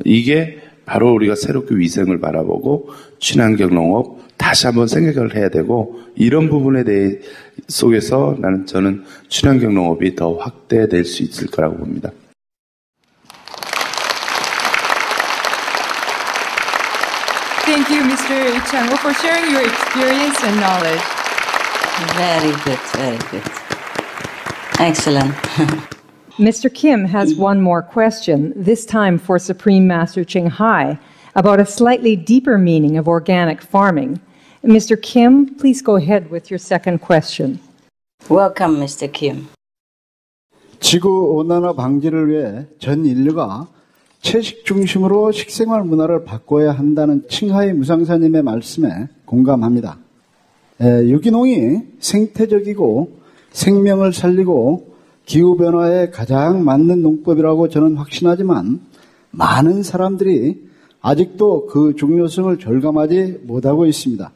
이게 바로 우리가 새롭게 위생을 바라보고 친환경 농업 다시 한번 생각을 해야 되고 이런 부분에 대해 속에서 저는 친환경 농업이 더 확대될 수 있을 거라고 봅니다. Thank you, Mr. Chang, for sharing your experience and knowledge. Very good, very good. Excellent. Mr. Kim has one more question, this time for Supreme Master Ching Hai, about a slightly deeper meaning of organic farming. Mr. Kim, please go ahead with your second question. Welcome, Mr. Kim. 지구 온난화 방지를 위해 전 인류가 채식 중심으로 식생활 문화를 바꿔야 한다는 칭하이 무상사님의 말씀에 공감합니다. 유기농이 생태적이고 생명을 살리고 기후변화에 가장 맞는 농법이라고 저는 확신하지만 많은 사람들이 아직도 그 중요성을 절감하지 못하고 있습니다.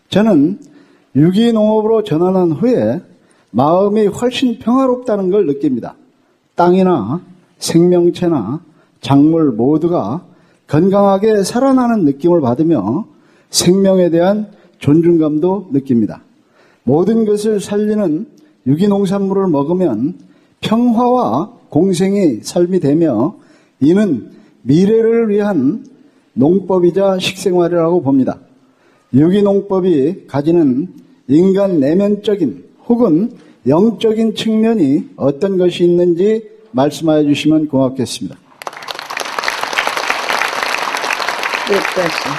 저는 유기농업으로 전환한 후에 마음이 훨씬 평화롭다는 걸 느낍니다. 땅이나 생명체나 작물 모두가 건강하게 살아나는 느낌을 받으며 생명에 대한 존중감도 느낍니다. 모든 것을 살리는 유기농산물을 먹으면 평화와 공생의 삶이 되며 이는 미래를 위한 농법이자 식생활이라고 봅니다. 유기농법이 가지는 인간 내면적인 혹은 영적인 측면이 어떤 것이 있는지 말씀하여 주시면 고맙겠습니다. Good question.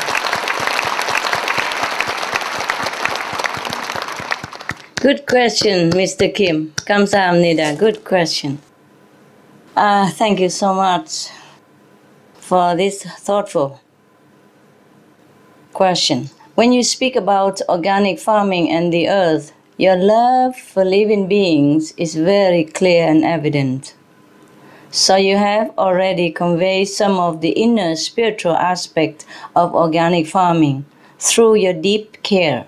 Good question, Mr. Kim. 감사합니다. Good question. Thank you so much for this thoughtful question. When you speak about organic farming and the earth, your love for living beings is very clear and evident. So you have already conveyed some of the inner spiritual aspect of organic farming, through your deep care.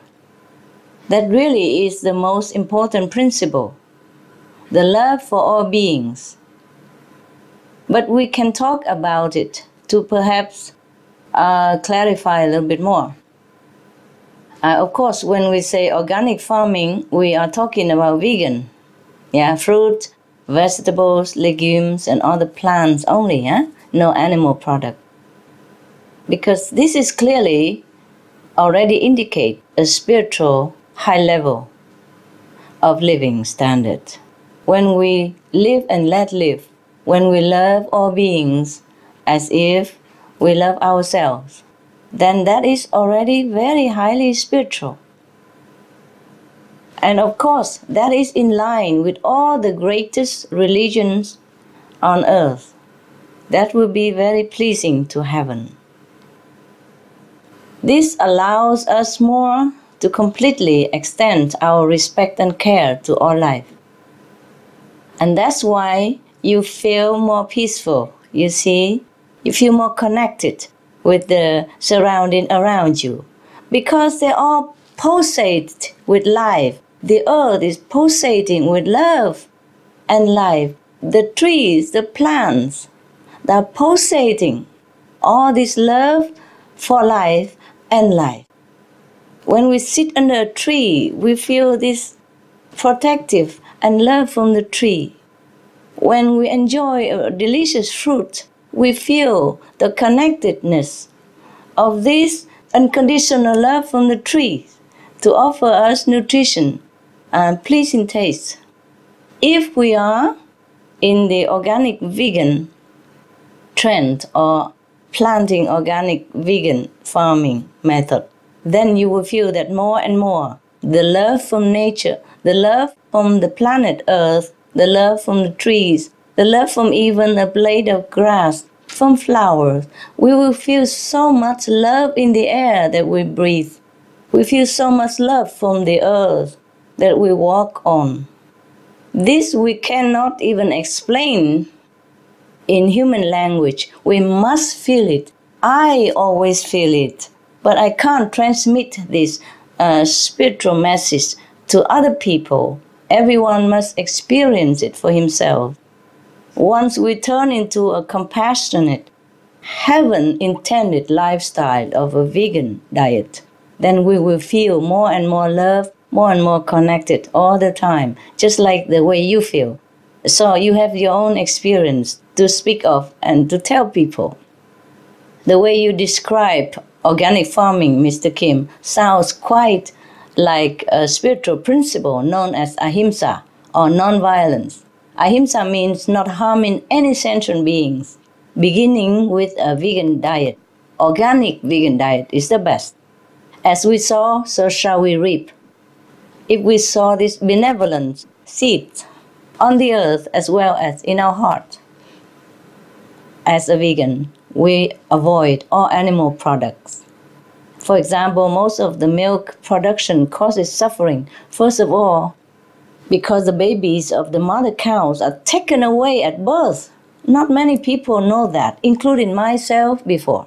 That really is the most important principle, the love for all beings. But we can talk about it to perhaps clarify a little bit more. Of course, when we say organic farming, we are talking about vegan. Yeah, fruit, vegetables, legumes, and other plants only, no animal product. Because this is clearly already indicate a spiritual high level of living standard. When we live and let live, when we love all beings as if we love ourselves, then that is already very highly spiritual. And of course, that is in line with all the greatest religions on earth. That will be very pleasing to heaven. This allows us more to completely extend our respect and care to all life. And that's why you feel more peaceful, you see? You feel more connected with the surrounding around you, because they all pulsate with life. The earth is pulsating with love and life. The trees, the plants, they're pulsating all this love for life and life. When we sit under a tree, we feel this protective and love from the tree. When we enjoy a delicious fruit, we feel the connectedness of this unconditional love from the tree to offer us nutrition and pleasing taste. If we are in the organic vegan trend or planting organic vegan farming method, then you will feel that more and more the love from nature, the love from the planet Earth, the love from the trees, the love from even a blade of grass, from flowers. We will feel so much love in the air that we breathe. We feel so much love from the earth that we walk on. This we cannot even explain in human language. We must feel it. I always feel it, but I can't transmit this spiritual message to other people. Everyone must experience it for himself. Once we turn into a compassionate, heaven-intended lifestyle of a vegan diet, then we will feel more and more love, more and more connected all the time, just like the way you feel. So you have your own experience to speak of and to tell people. The way you describe organic farming, Mr. Kim, sounds quite like a spiritual principle known as ahimsa, or non-violence. Ahimsa means not harming any sentient beings, beginning with a vegan diet. Organic vegan diet is the best. As we sow, so shall we reap. If we sow this benevolent seed on the earth as well as in our heart, as a vegan, we avoid all animal products. For example, most of the milk production causes suffering. First of all, because the babies of the mother cows are taken away at birth. Not many people know that, including myself before.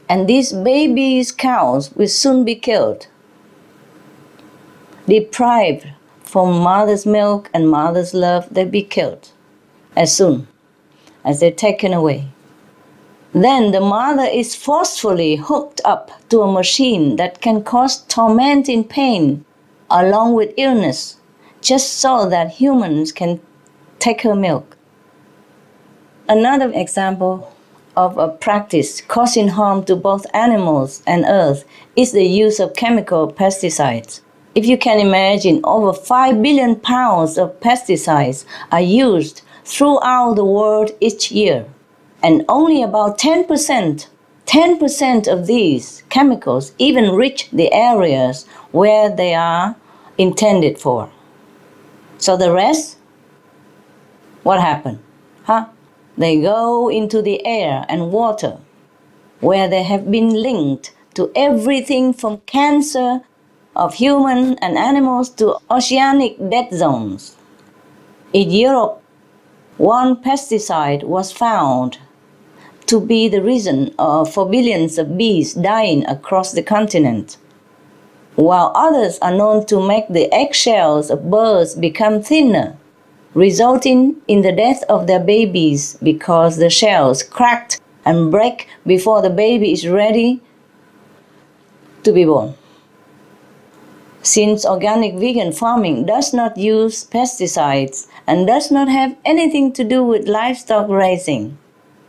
And these babies cows will soon be killed, deprived from mother's milk and mother's love. They'll be killed as soon as they're taken away. Then the mother is forcefully hooked up to a machine that can cause tormenting pain along with illness, just so that humans can take her milk. Another example of a practice causing harm to both animals and earth is the use of chemical pesticides. If you can imagine, over 5 billion pounds of pesticides are used throughout the world each year, and only about 10% of these chemicals even reach the areas where they are intended for. So the rest, what happened? They go into the air and water, where they have been linked to everything from cancer of human and animals to oceanic dead zones. In Europe, one pesticide was found to be the reason for billions of bees dying across the continent, while others are known to make the eggshells of birds become thinner, resulting in the death of their babies because the shells cracked and break before the baby is ready to be born. Since organic vegan farming does not use pesticides and does not have anything to do with livestock raising,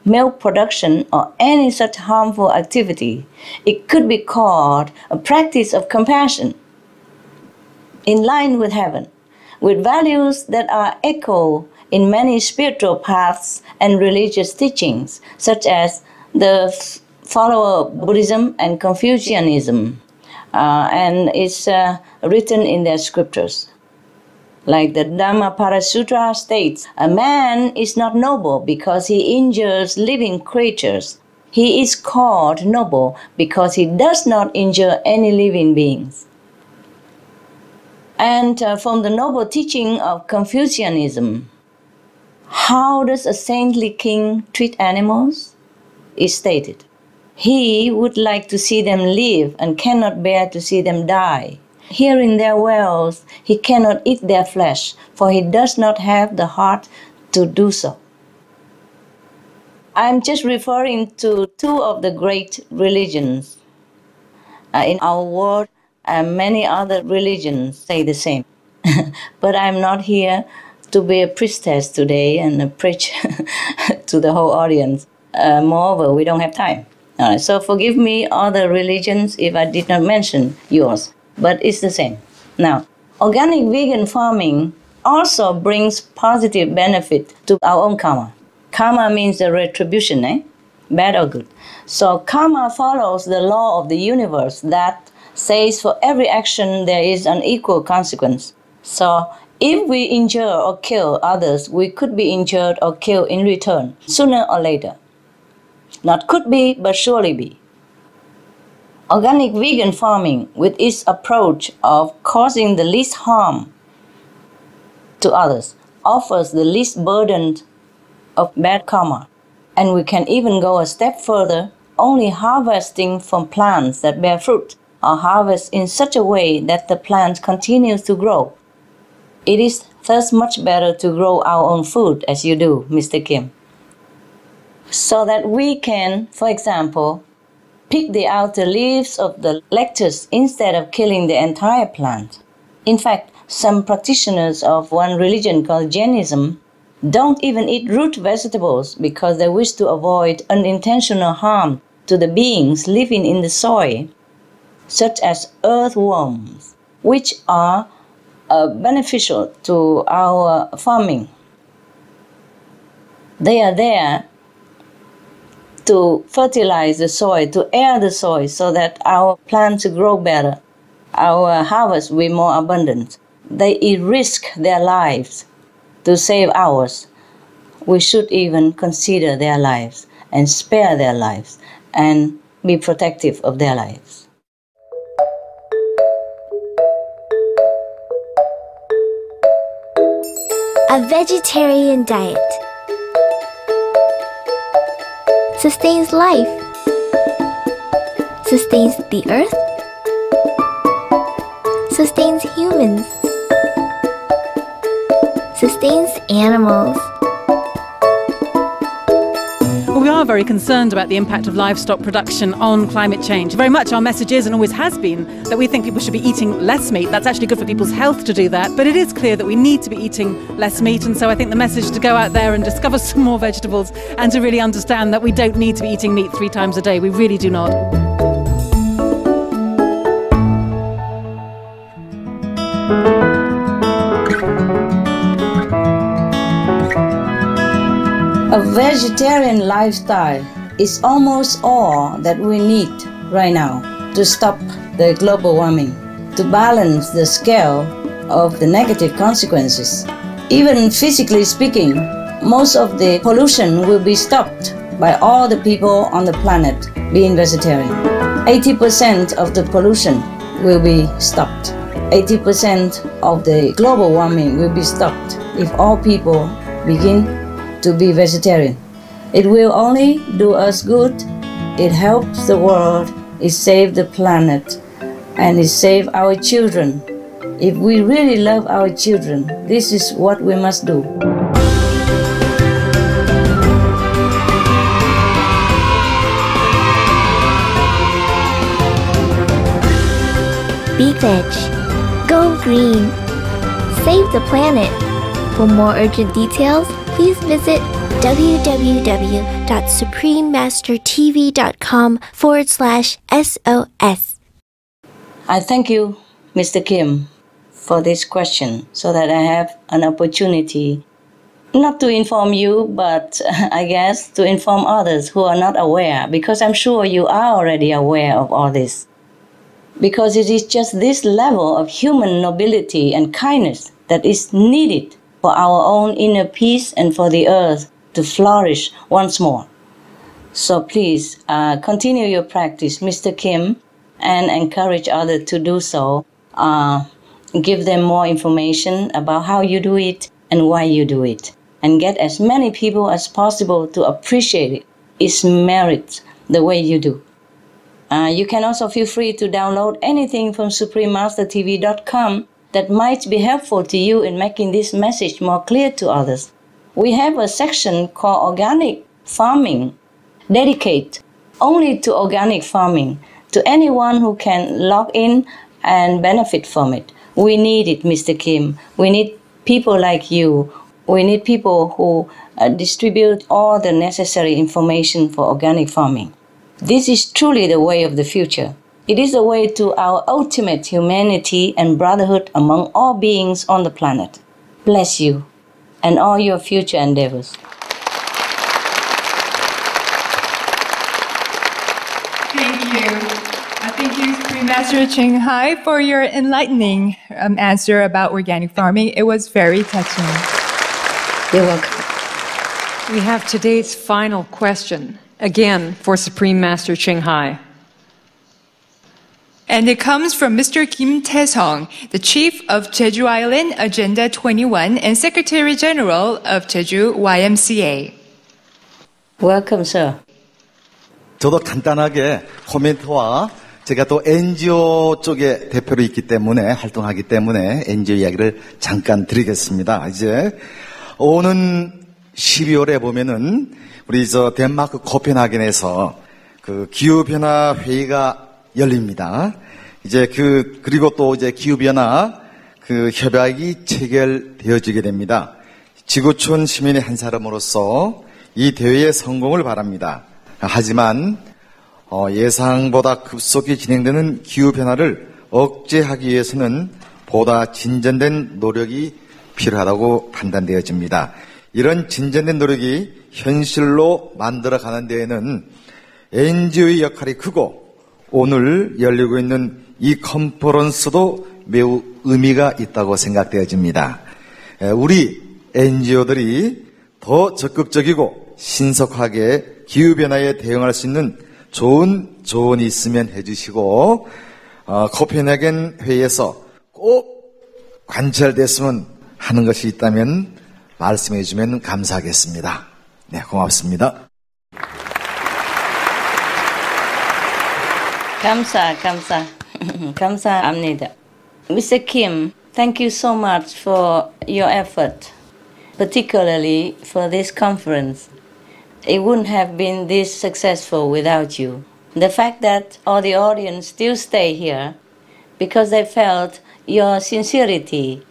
milk production, or any such harmful activity, it could be called a practice of compassion, in line with heaven, with values that are echoed in many spiritual paths and religious teachings, such as the follower of Buddhism and Confucianism, and it's written in their scriptures. Like the Dhammapada Sutra states, a man is not noble because he injures living creatures. He is called noble because he does not injure any living beings. And from the noble teaching of Confucianism, how does a saintly king treat animals? Is stated. He would like to see them live and cannot bear to see them die. Hearing their wails, he cannot eat their flesh, for he does not have the heart to do so. I'm just referring to two of the great religions. In our world, many other religions say the same. But I'm not here to be a priestess today and preach to the whole audience. Moreover, we don't have time. So forgive me, other religions, if I did not mention yours. But it's the same. Now, organic vegan farming also brings positive benefit to our own karma. Karma means the retribution, bad or good. So karma follows the law of the universe that says for every action there is an equal consequence. So if we injure or kill others, we could be injured or killed in return, sooner or later. Not could be, but surely be. Organic vegan farming, with its approach of causing the least harm to others, offers the least burden of bad karma. And we can even go a step further, only harvesting from plants that bear fruit, or harvest in such a way that the plant continues to grow. It is thus much better to grow our own food, as you do, Mr. Kim, so that we can, for example, pick the outer leaves of the lettuce instead of killing the entire plant. In fact, some practitioners of one religion called Jainism don't even eat root vegetables because they wish to avoid unintentional harm to the beings living in the soil, such as earthworms, which are beneficial to our farming. They are there to fertilize the soil, to air the soil so that our plants grow better, our harvest will be more abundant. They risk their lives to save ours. We should even consider their lives and spare their lives and be protective of their lives. A vegetarian diet sustains life, sustains the earth, sustains humans, sustains animals. Well, we are very concerned about the impact of livestock production on climate change. Very much our message is, and always has been, that we think people should be eating less meat. That's actually good for people's health to do that. But it is clear that we need to be eating less meat. And so I think the message is to go out there and discover some more vegetables and to really understand that we don't need to be eating meat 3 times a day. We really do not. A vegetarian lifestyle is almost all that we need right now to stop the global warming, to balance the scale of the negative consequences. Even physically speaking, most of the pollution will be stopped by all the people on the planet being vegetarian. 80% of the pollution will be stopped. 80% of the global warming will be stopped if all people begin to be vegetarian. It will only do us good. It helps the world. It saves the planet. And it saves our children. If we really love our children, this is what we must do. Be veg. Go green. Save the planet. For more urgent details, please visit www.suprememastertv.com/SOS. I thank you, Mr. Kim, for this question so that I have an opportunity not to inform you, but I guess to inform others who are not aware, because I'm sure you are already aware of all this. Because it is just this level of human nobility and kindness that is needed for our own inner peace and for the earth to flourish once more. So please continue your practice, Mr. Kim, and encourage others to do so. Give them more information about how you do it and why you do it. And get as many people as possible to appreciate it. Its merit, the way you do. You can also feel free to download anything from suprememastertv.com that might be helpful to you in making this message more clear to others. We have a section called Organic Farming, dedicated only to organic farming, to anyone who can log in and benefit from it. We need it, Mr. Kim. We need people like you. We need people who distribute all the necessary information for organic farming. This is truly the way of the future. It is the way to our ultimate humanity and brotherhood among all beings on the planet. Bless you and all your future endeavors. Thank you. Thank you, Supreme Master Ching Hai, for your enlightening answer about organic farming. It was very touching. You're welcome. We have today's final question, again for Supreme Master Ching Hai. And it comes from Mr. Kim Tae-sung, the Chief of Jeju Island Agenda 21 and Secretary General of Jeju YMCA. Welcome, sir. 저도 간단하게 코멘트와 제가 또 NGO 쪽에 대표로 있기 때문에 활동하기 때문에 NGO 이야기를 잠깐 드리겠습니다. 이제 오는 12월에 보면은 우리 덴마크 코펜하겐에서 그 기후변화 회의가 열립니다. 이제 그리고 또 이제 기후변화 협약이 체결되어지게 됩니다. 지구촌 시민의 한 사람으로서 이 대회의 성공을 바랍니다. 하지만 예상보다 급속히 진행되는 기후변화를 억제하기 위해서는 보다 진전된 노력이 필요하다고 판단되어집니다. 이런 진전된 노력이 현실로 만들어가는 데에는 NGO의 역할이 크고 오늘 열리고 있는 이 컨퍼런스도 매우 의미가 있다고 생각되어집니다. 우리 NGO들이 더 적극적이고 신속하게 기후변화에 대응할 수 있는 좋은 조언이 있으면 해주시고 코펜하겐 회의에서 꼭 관철됐으면 하는 것이 있다면 말씀해 주면 감사하겠습니다. 네, 고맙습니다. 감사합니다. Mr. Kim, thank you so much for your effort, particularly for this conference. It wouldn't have been this successful without you. The fact that all the audience still stay here because they felt your sincerity,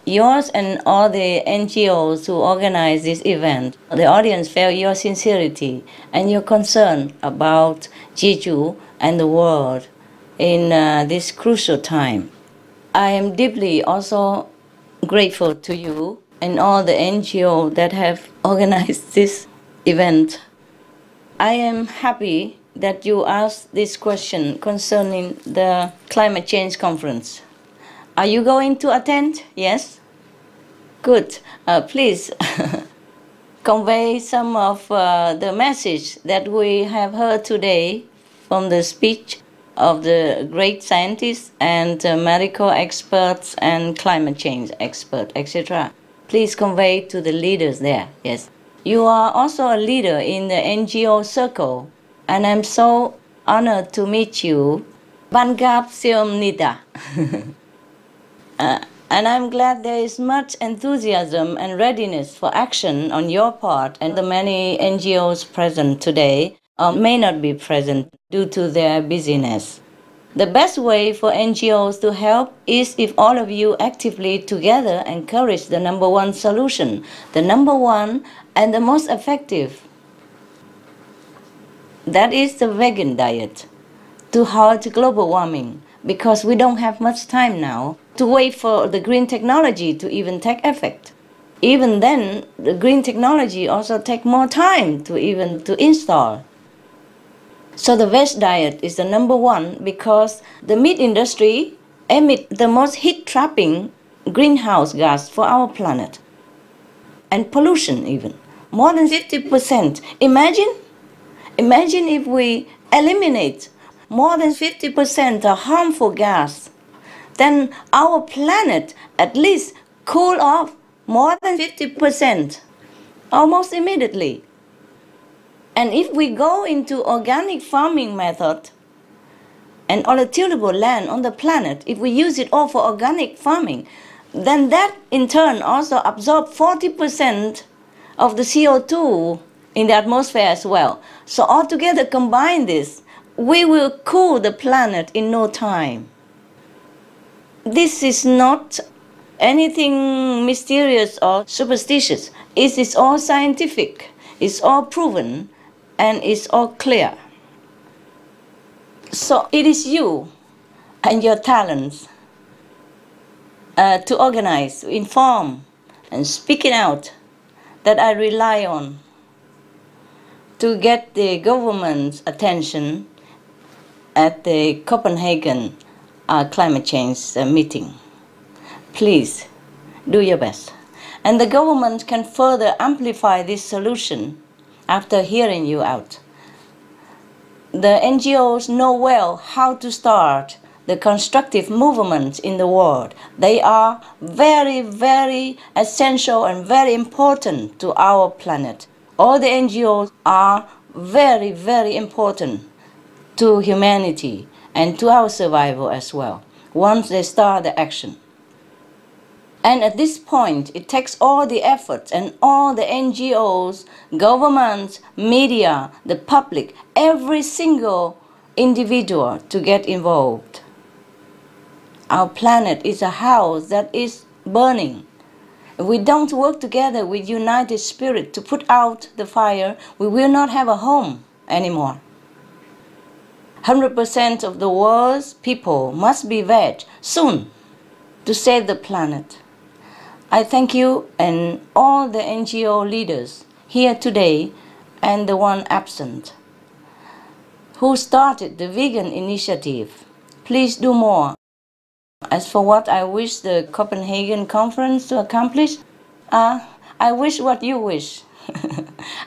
yours and all the NGOs who organize this event, the audience felt your sincerity and your concern about Jeju and the world in this crucial time. I am deeply also grateful to you and all the NGOs that have organized this event. I am happy that you asked this question concerning the climate change conference. Are you going to attend? Yes? Good. Please convey some of the message that we have heard today from the speech of the great scientists and medical experts and climate change experts, etc. Please convey to the leaders there. Yes. You are also a leader in the NGO circle, and I'm so honored to meet you. Bangap Siom Nida. And I'm glad there is much enthusiasm and readiness for action on your part, and the many NGOs present today may not be present due to their busyness. The best way for NGOs to help is if all of you actively together encourage the number one solution, the number one and the most effective. That is the vegan diet to halt global warming, because we don't have much time now to wait for the green technology to even take effect. Even then, the green technology also takes more time to install. So the veg diet is the number one because the meat industry emits the most heat-trapping greenhouse gas for our planet. And pollution even, more than 50%. Imagine if we eliminate more than 50% of harmful gas, then our planet at least cool off more than 50%, almost immediately. And if we go into organic farming method and all the tillable land on the planet, if we use it all for organic farming, then that in turn also absorbs 40% of the CO2 in the atmosphere as well. So altogether combine this, we will cool the planet in no time. This is not anything mysterious or superstitious. It is all scientific, it's all proven, and it's all clear. So it is you and your talents to organize, to inform, and speak it out that I rely on to get the government's attention at the Copenhagen climate change meeting. Please do your best. And the government can further amplify this solution after hearing you out. The NGOs know well how to start the constructive movements in the world. They are very, very essential and very important to our planet. All the NGOs are very, very important to humanity and to our survival as well, once they start the action. And at this point, it takes all the efforts and all the NGOs, governments, media, the public, every single individual to get involved. Our planet is a house that is burning. If we don't work together with united spirit to put out the fire, we will not have a home anymore. 100% of the world's people must be veg soon to save the planet. I thank you and all the NGO leaders here today and the one absent who started the vegan initiative. Please do more. As for what I wish the Copenhagen conference to accomplish, I wish what you wish.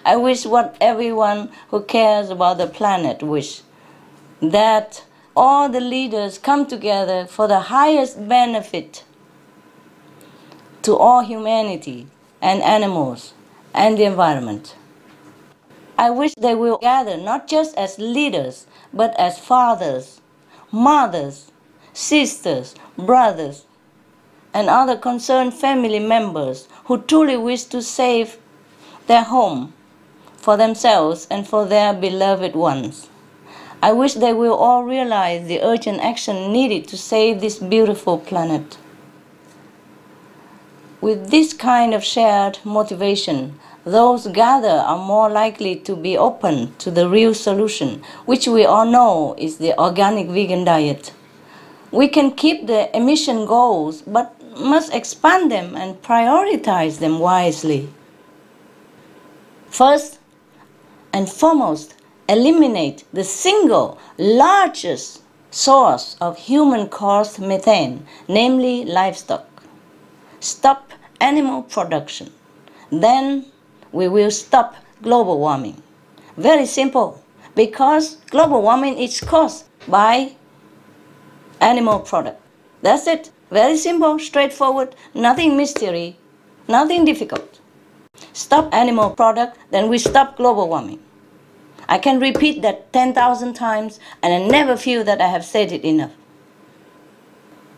I wish what everyone who cares about the planet wish. That all the leaders come together for the highest benefit to all humanity and animals and the environment. I wish they will gather not just as leaders, but as fathers, mothers, sisters, brothers, and other concerned family members who truly wish to save their home for themselves and for their beloved ones. I wish they will all realize the urgent action needed to save this beautiful planet. With this kind of shared motivation, those gathered are more likely to be open to the real solution, which we all know is the organic vegan diet. We can keep the emission goals, but must expand them and prioritize them wisely. First and foremost, eliminate the single largest source of human-caused methane, namely livestock. Stop animal production. Then we will stop global warming. Very simple, because global warming is caused by animal product. That's it. Very simple, straightforward, nothing mystery, nothing difficult. stop animal product, then we stop global warming. I can repeat that 10,000 times and I never feel that I have said it enough.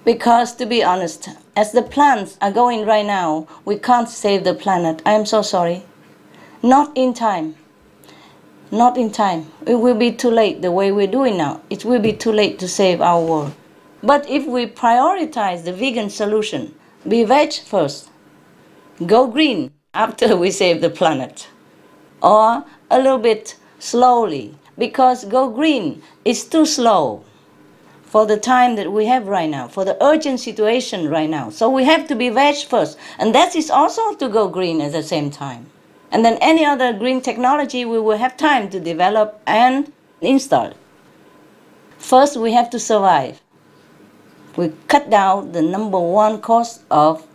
Because to be honest, as the plants are going right now, we can't save the planet. I am so sorry. Not in time. Not in time. It will be too late the way we're doing now. It will be too late to save our world. But if we prioritize the vegan solution, be veg first, go green after we save the planet, or a little bit slowly, because go green is too slow for the time that we have right now, for the urgent situation right now. So we have to be veg first, and that is also to go green at the same time. And then any other green technology we will have time to develop and install. First, we have to survive. We cut down the number one cause of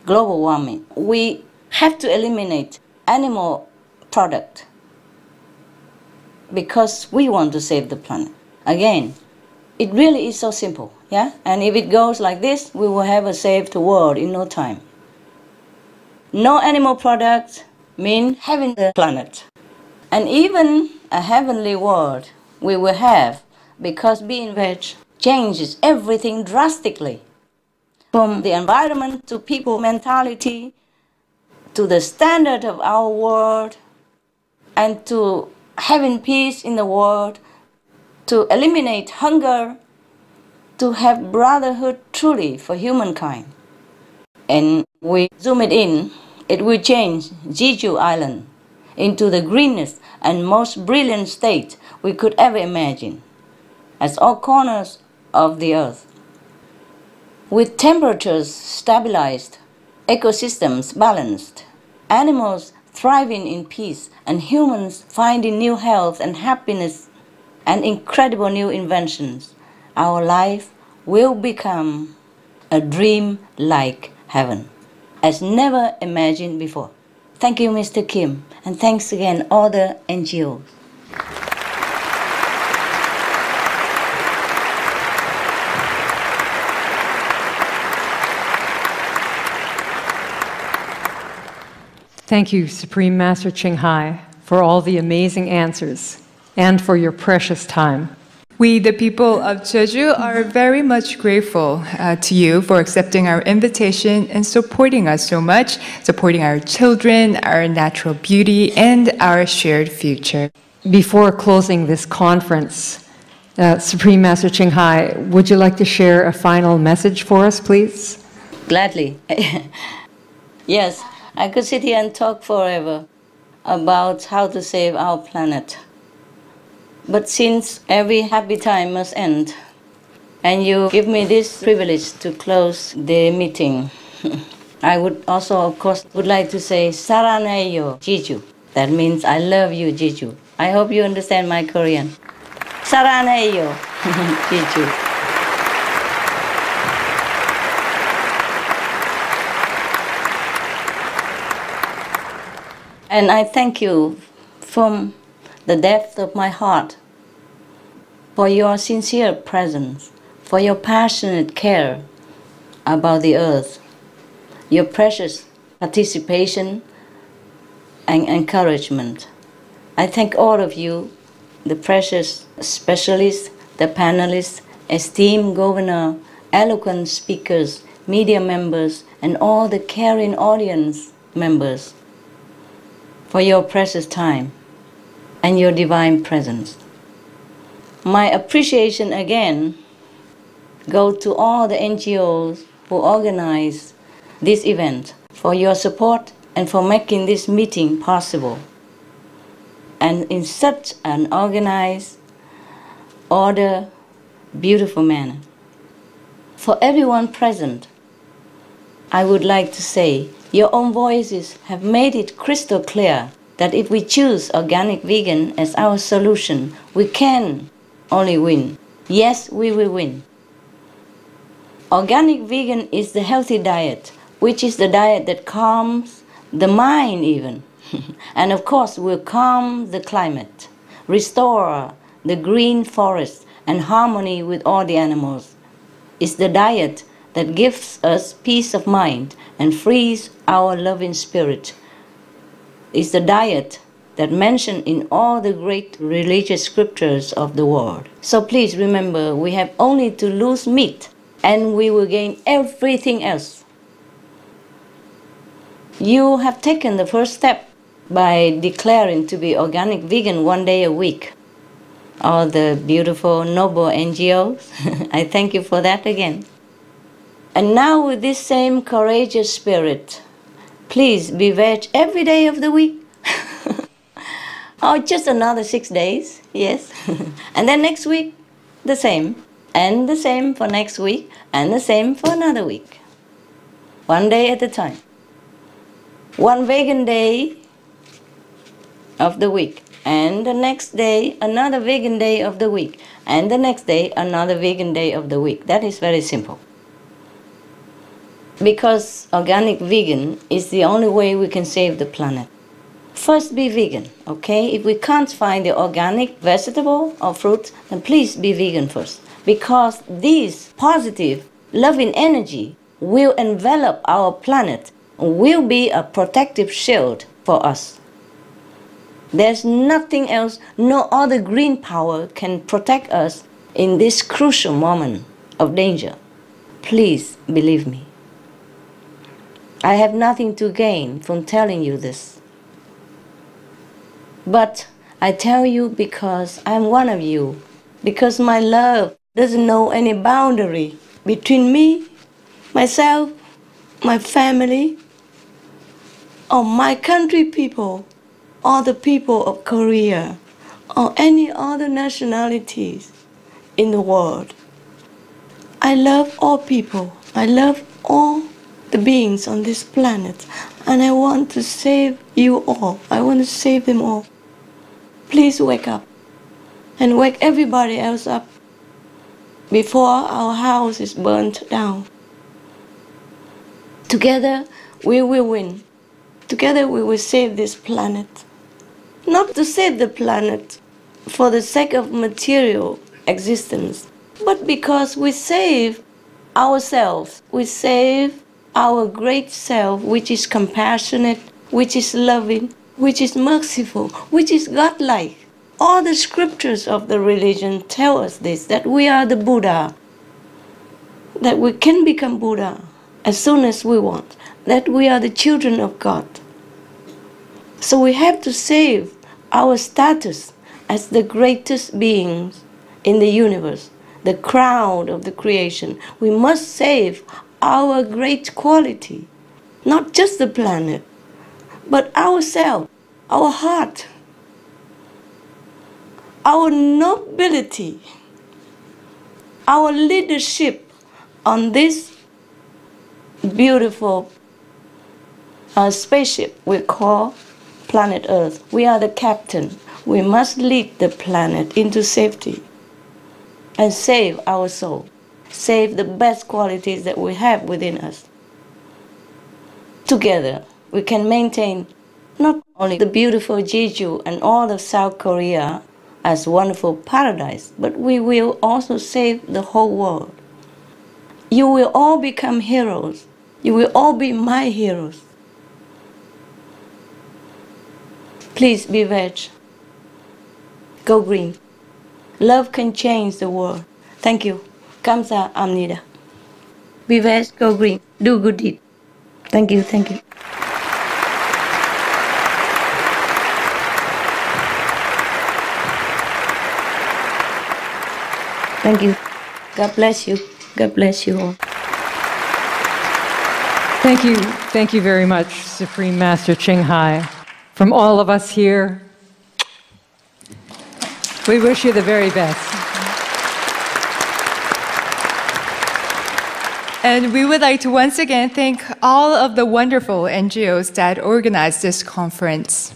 global warming. We have to eliminate animal product because we want to save the planet. Again, it really is so simple, yeah? And if it goes like this, we will have a saved world in no time. No animal products mean having the planet. And even a heavenly world we will have, because being veg changes everything drastically. From the environment to people mentality, to the standard of our world, and to having peace in the world, to eliminate hunger, to have brotherhood truly for humankind. And we zoom it in, it will change Jeju Island into the greenest and most brilliant state we could ever imagine, as all corners of the earth. With temperatures stabilized, ecosystems balanced, animals thriving in peace, and humans finding new health and happiness and incredible new inventions, our life will become a dream like heaven, as never imagined before. Thank you, Mr. Kim, and thanks again all the NGOs. Thank you, Supreme Master Ching Hai, for all the amazing answers and for your precious time. We, the people of Jeju, are very much grateful to you for accepting our invitation and supporting us so much, supporting our children, our natural beauty, and our shared future. Before closing this conference, Supreme Master Ching Hai, would you like to share a final message for us, please? Gladly. Yes, I could sit here and talk forever about how to save our planet. But since every happy time must end, and you give me this privilege to close the meeting, I would also, of course, would like to say Saranhayo Jeju. That means I love you, Jeju. I hope you understand my Korean. Saranhayo Jeju. And I thank you from the depth of my heart for your sincere presence, for your passionate care about the earth, your precious participation and encouragement. I thank all of you, the precious specialists, the panelists, esteemed governor, eloquent speakers, media members, and all the caring audience members for your precious time and your divine presence. My appreciation again goes to all the NGOs who organize this event for your support and for making this meeting possible, and in such an organized, order, beautiful manner. For everyone present, I would like to say your own voices have made it crystal clear that if we choose organic vegan as our solution, we can only win. Yes, we will win. Organic vegan is the healthy diet, which is the diet that calms the mind even. And of course will calm the climate, restore the green forest and harmony with all the animals. It's the diet that gives us peace of mind and frees our loving spirit is the diet that mentioned in all the great religious scriptures of the world. So please remember, we have only to lose meat and we will gain everything else. You have taken the first step by declaring to be organic vegan 1 day a week. All the beautiful, noble NGOs, I thank you for that again. And now with this same courageous spirit, please be veg every day of the week. Or just another 6 days, yes. And then next week, the same. And the same for next week, and the same for another week. 1 day at a time. 1 vegan day of the week. And the next day, another vegan day of the week. And the next day, another vegan day of the week. That is very simple. Because organic vegan is the only way we can save the planet. First be vegan, okay? If we can't find the organic vegetable or fruit, then please be vegan first. Because this positive, loving energy will envelop our planet and will be a protective shield for us. There's nothing else, no other green power can protect us in this crucial moment of danger. Please believe me. I have nothing to gain from telling you this. But I tell you because I'm one of you, because my love doesn't know any boundary between me, myself, my family, or my country people, or the people of Korea, or any other nationalities in the world. I love all people. I love all the beings on this planet, and I want to save you all. I want to save them all. Please wake up, and wake everybody else up before our house is burnt down. Together we will win. Together we will save this planet. Not to save the planet for the sake of material existence, but because we save ourselves. We save our great self, which is compassionate, which is loving, which is merciful, which is godlike. All the scriptures of the religion tell us this, that we are the Buddha, that we can become Buddha as soon as we want, that we are the children of God. So we have to save our status as the greatest beings in the universe, the crown of the creation. We must save our great quality, not just the planet, but ourselves, our heart, our nobility, our leadership on this beautiful spaceship we call planet Earth. We are the captain. We must lead the planet into safety and save our soul, save the best qualities that we have within us. Together, we can maintain not only the beautiful Jeju and all of South Korea as wonderful paradise, but we will also save the whole world. You will all become heroes. You will all be my heroes. Please be veg. Go green. Love can change the world. Thank you. Kamsa Amnida. Be veg, go green. Do good deed. Thank you, thank you. Thank you. God bless you. God bless you all. Thank you. Thank you very much, Supreme Master Ching Hai. From all of us here, we wish you the very best. And we would like to once again thank all of the wonderful NGOs that organized this conference.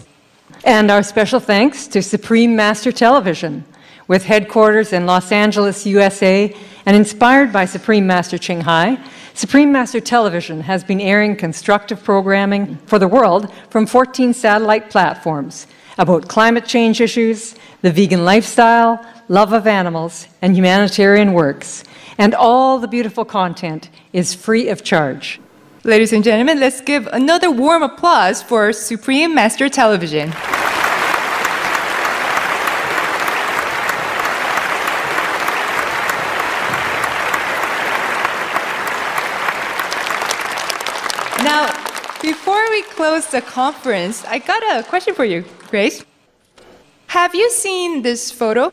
And our special thanks to Supreme Master Television, with headquarters in Los Angeles, USA, and inspired by Supreme Master Ching Hai. Supreme Master Television has been airing constructive programming for the world from 14 satellite platforms about climate change issues, the vegan lifestyle, love of animals, and humanitarian works. And all the beautiful content is free of charge. Ladies and gentlemen, let's give another warm applause for Supreme Master Television. Now, before we close the conference, I got a question for you, Grace. Have you seen this photo?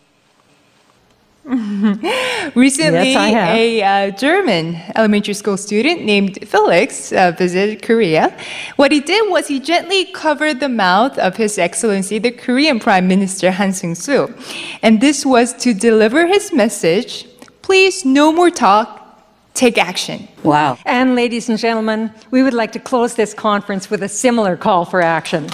Recently, Yes, I have. a German elementary school student named Felix visited Korea. What he did was he gently covered the mouth of His Excellency, the Korean Prime Minister Han Seung-soo. And this was to deliver his message, please no more talk, take action. Wow. And ladies and gentlemen, we would like to close this conference with a similar call for action.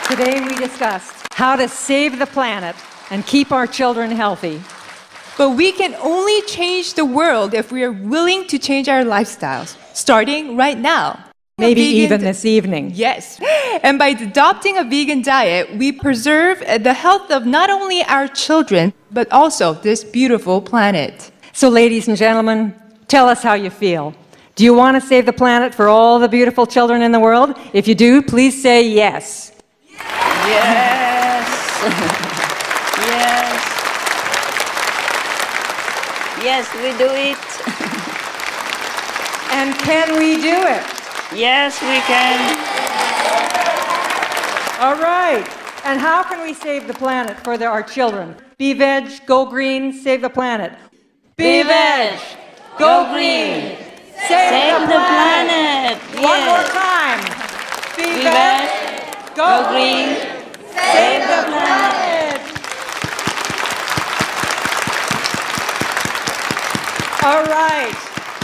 Today we discussed how to save the planet and keep our children healthy. But we can only change the world if we are willing to change our lifestyles, starting right now. Maybe even this evening. Yes. And by adopting a vegan diet, we preserve the health of not only our children, but also this beautiful planet. So ladies and gentlemen, tell us how you feel. Do you want to save the planet for all the beautiful children in the world? If you do, please say yes. Yes. Yes. Yes, we do it. And can we do it? Yes, we can. All right. And how can we save the planet for our children? Be veg, go green, save the planet. Be veg, go green, save the planet. One more Yes. time. Be veg, go green, save the planet. All right.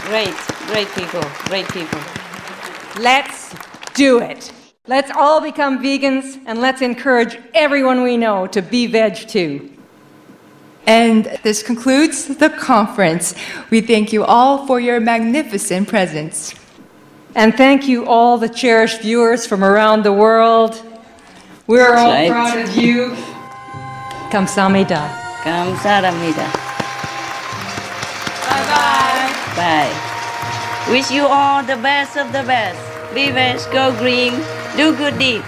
Great people, great people. Let's do it. Let's all become vegans and let's encourage everyone we know to be veg too. And this concludes the conference. We thank you all for your magnificent presence. And thank you all the cherished viewers from around the world. We're all Right. proud of you. 감사합니다. 감사합니다. Bye-bye. Bye. Wish you all the best of the best. Be veg, go green, do good deeds.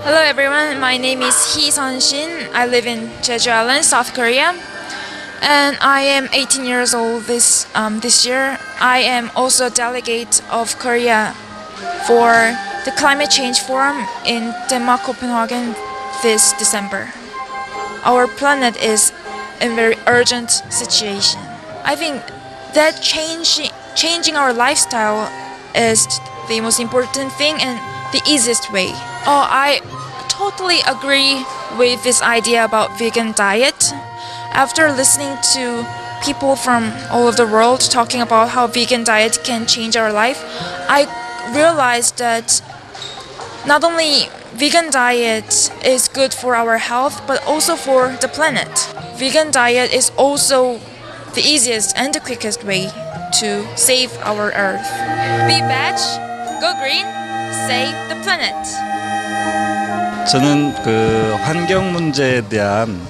Hello everyone, my name is Hee Sun-shin. I live in Jeju Island, South Korea. And I am 18 years old this year. I am also a delegate of Korea for the Climate Change Forum in Denmark, Copenhagen this December. Our planet is in a very urgent situation. I think that changing our lifestyle is the most important thing and the easiest way. Oh, I totally agree with this idea about vegan diet. After listening to people from all over the world talking about how vegan diet can change our life, I realized that not only vegan diet is good for our health, but also for the planet. Vegan diet is also the easiest and the quickest way to save our earth. Be veg, go green, save the planet. 저는 그 환경 문제에 대한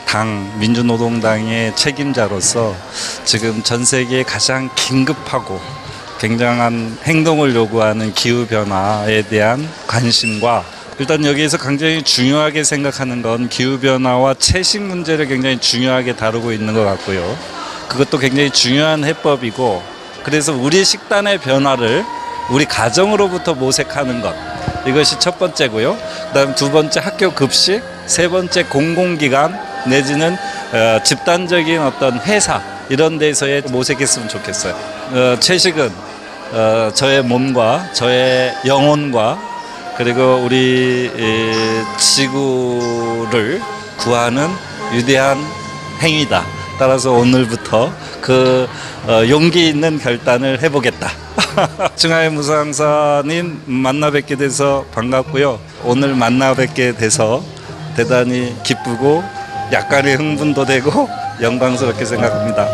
당 민주노동당의 책임자로서 지금 전 세계에 가장 긴급하고 굉장한 행동을 요구하는 기후변화에 대한 관심과 일단 여기에서 굉장히 중요하게 생각하는 건 기후변화와 채식 문제를 굉장히 중요하게 다루고 있는 것 같고요. 그것도 굉장히 중요한 해법이고 그래서 우리 식단의 변화를 우리 가정으로부터 모색하는 것 이것이 첫 번째고요. 그다음 두 번째 학교 급식, 세 번째 공공기관 내지는 집단적인 어떤 회사 이런 데서의 모색했으면 좋겠어요. 채식은 저의 몸과 저의 영혼과 그리고 우리 지구를 구하는 위대한 행위다. 따라서 오늘부터 그 용기 있는 결단을 해보겠다. 증하의 무상사님 만나 뵙게 돼서 반갑고요. 오늘 만나 뵙게 돼서 대단히 기쁘고 약간의 흥분도 되고 영광스럽게 생각합니다.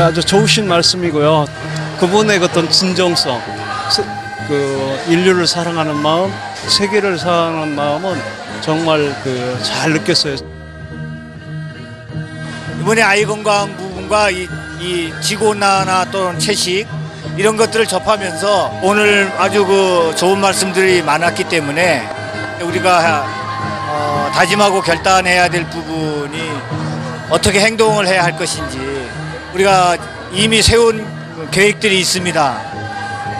아주 좋으신 말씀이고요. 그분의 어떤 진정성, 인류를 사랑하는 마음, 세계를 사랑하는 마음은 정말 잘 느꼈어요. 이번에 아이건강 부분과 이 지구온난화 또는 채식 이런 것들을 접하면서 오늘 아주 좋은 말씀들이 많았기 때문에 우리가 다짐하고 결단해야 될 부분이 어떻게 행동을 해야 할 것인지 우리가 이미 세운 계획들이 있습니다.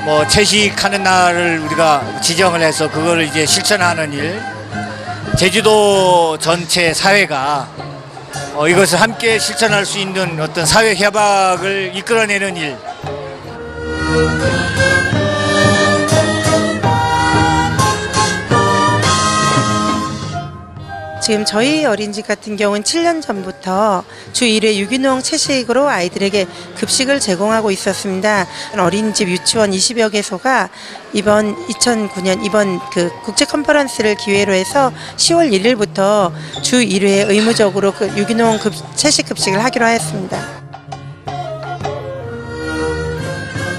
뭐 채식하는 날을 우리가 지정을 해서 그거를 이제 실천하는 일, 제주도 전체 사회가 이것을 함께 실천할 수 있는 어떤 사회 협약을 이끌어내는 일. 지금 저희 어린이집 같은 경우는 7년 전부터 주 1회 유기농 채식으로 아이들에게 급식을 제공하고 있었습니다. 어린이집 유치원 20여 개소가 이번 2009년 이번 국제 컨퍼런스를 기회로 해서 10월 1일부터 주 1회 의무적으로 유기농 채식 급식을 하기로 하였습니다.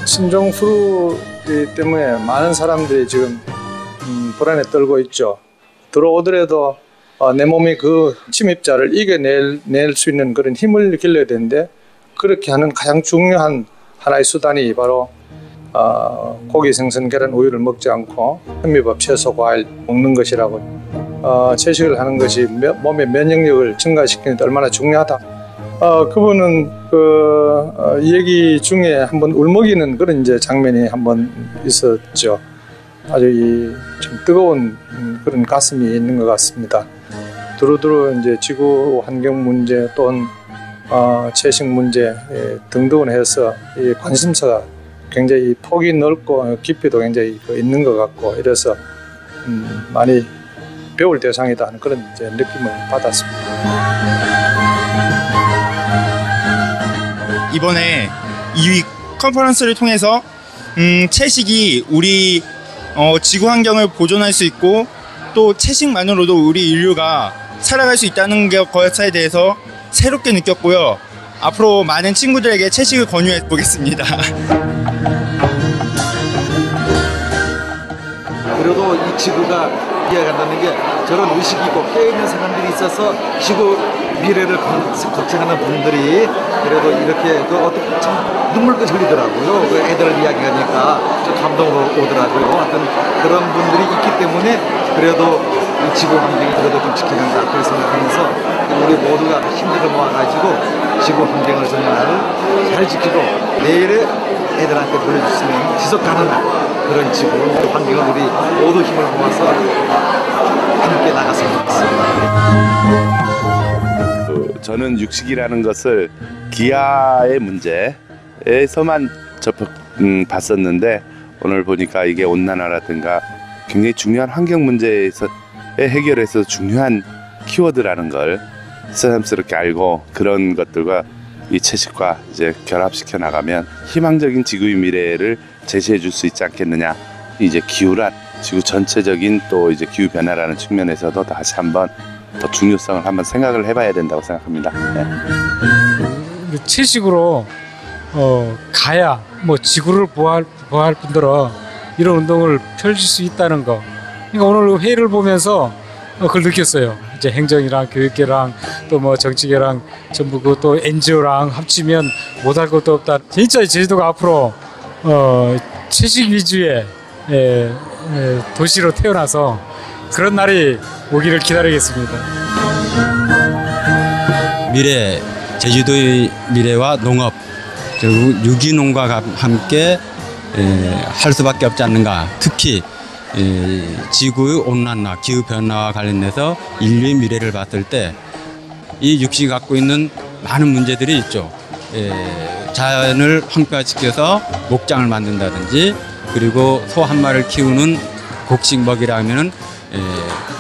신종 플루 때문에 많은 사람들이 지금 불안에 떨고 있죠. 들어오더라도 내 몸이 그 침입자를 이겨낼 수 있는 그런 힘을 길러야 되는데 그렇게 하는 가장 중요한 하나의 수단이 바로 고기, 생선, 계란, 우유를 먹지 않고 현미밥, 채소, 과일 먹는 것이라고 채식을 하는 것이 몸의 면역력을 증가시키는 데 얼마나 중요하다. 그분은 얘기 중에 한번 울먹이는 그런 이제 장면이 한번 있었죠. 아주 좀 뜨거운 그런 가슴이 있는 것 같습니다. 두루두루 이제 지구 환경 문제 또는 채식 문제 등등을 해서 이 관심사가 굉장히 폭이 넓고 깊이도 굉장히 있는 것 같고 이래서 많이 배울 대상이다 하는 그런 이제 느낌을 받았습니다. 이번에 이 컨퍼런스를 통해서 채식이 우리 지구 환경을 보존할 수 있고 또 채식만으로도 우리 인류가 살아갈 수 있다는 것에 대해서 새롭게 느꼈고요. 앞으로 많은 친구들에게 채식을 권유해 보겠습니다. 그래도 이 지구가 이어간다는 게 저런 의식이 있고 깨어있는 사람들이 있어서 지구 미래를 걱정하는 분들이 그래도 이렇게 어떻게 참 눈물도 흘리더라고요. 그 애들 이야기하니까 좀 감동으로 오더라고요. 어떤 그런 분들이 있기 때문에 그래도 이 지구 환경이 그래도 좀 지켜낸다 그렇게 생각하면서 우리 모두가 힘들어 모아가지고 지구 환경을 정말 잘 지키고 내일의 애들한테 보여줬으면 지속 가능한 그런 지구 환경을 우리 모두 힘을 모아서 함께 나갔으면 좋겠습니다. 저는 육식이라는 것을 기아의 문제에서만 봤었는데 오늘 보니까 이게 온난화라든가 굉장히 중요한 환경 문제에서 해결해서 중요한 키워드라는 걸 새삼스럽게 알고 그런 것들과 이 채식과 이제 결합시켜 나가면 희망적인 지구의 미래를 제시해 줄 수 있지 않겠느냐. 이제 기후란 지구 전체적인 또 이제 기후 변화라는 측면에서도 다시 한번 더 중요성을 한번 생각을 해봐야 된다고 생각합니다. 네. 채식으로 가야 뭐 지구를 보호할 분들은 이런 운동을 펼칠 수 있다는 거. 그러니까 오늘 회의를 보면서 그걸 느꼈어요. 이제 행정이랑 교육계랑 또 뭐 정치계랑 전부 또 NGO랑 합치면 못할 것도 없다. 진짜 제주도가 앞으로 채식 위주의 도시로 태어나서 그런 날이 오기를 기다리겠습니다. 미래, 제주도의 미래와 농업, 그리고 유기농과 함께 할 수밖에 없지 않는가. 특히 지구의 온난화, 기후변화와 관련해서 인류의 미래를 봤을 때 이 육식이 갖고 있는 많은 문제들이 있죠. 자연을 황폐화시켜서 목장을 만든다든지 그리고 소 한 마리를 키우는 곡식 먹이라면은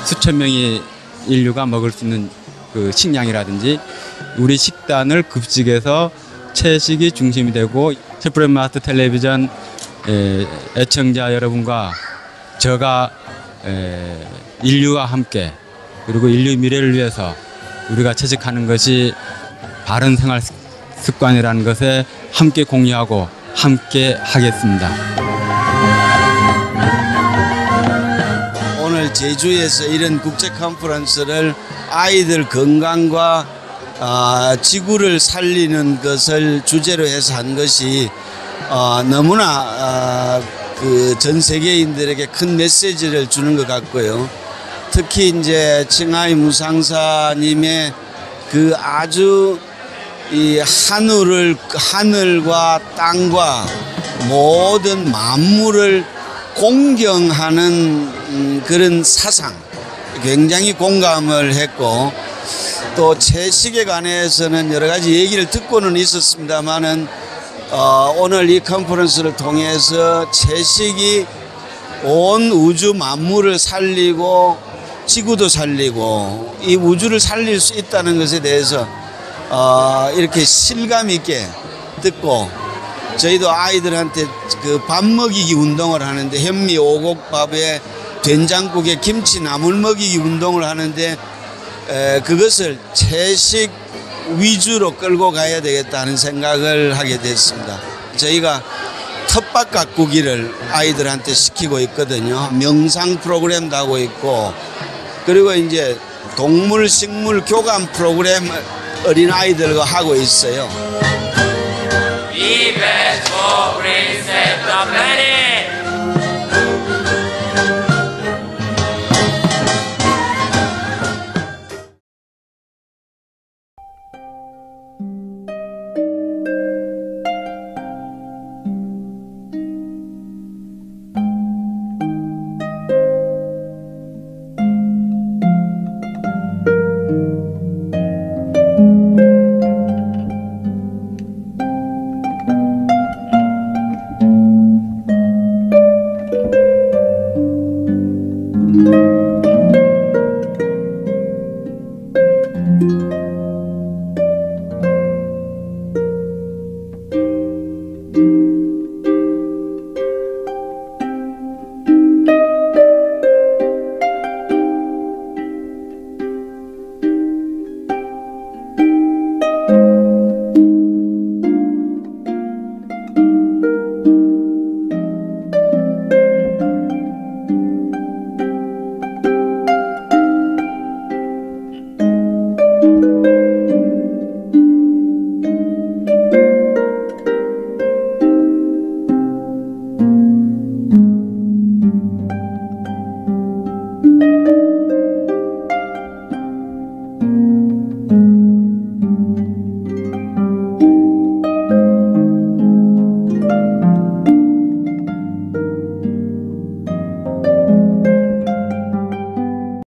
수천 명의 인류가 먹을 수 있는 그 식량이라든지 우리 식단을 급식에서 채식이 중심이 되고 셰프의 마스터 텔레비전 애청자 여러분과 저가 인류와 함께 그리고 인류 미래를 위해서 우리가 채식하는 것이 바른 생활 습관이라는 것에 함께 공유하고 함께 하겠습니다. 오늘 제주에서 이런 국제 컨퍼런스를 아이들 건강과 지구를 살리는 것을 주제로 해서 한 것이 너무나 그 전 세계인들에게 큰 메시지를 주는 것 같고요. 특히 이제 칭하이 무상사님의 그 아주 이 하늘과 땅과 모든 만물을 공경하는 그런 사상 굉장히 공감을 했고 또 채식에 관해서는 여러 가지 얘기를 듣고는 있었습니다만은 오늘 이 컨퍼런스를 통해서 채식이 온 우주 만물을 살리고 지구도 살리고 이 우주를 살릴 수 있다는 것에 대해서 이렇게 실감 있게 듣고 저희도 아이들한테 그 밥 먹이기 운동을 하는데 현미 오곡밥에 된장국에 김치 나물 먹이기 운동을 하는데 그것을 채식 위주로 끌고 가야 되겠다는 생각을 하게 됐습니다. 저희가 텃밭 가꾸기를 아이들한테 시키고 있거든요. 명상 프로그램도 하고 있고 그리고 이제 동물 식물 교감 프로그램 어린 아이들과 하고 있어요. Be best for green, save the planet.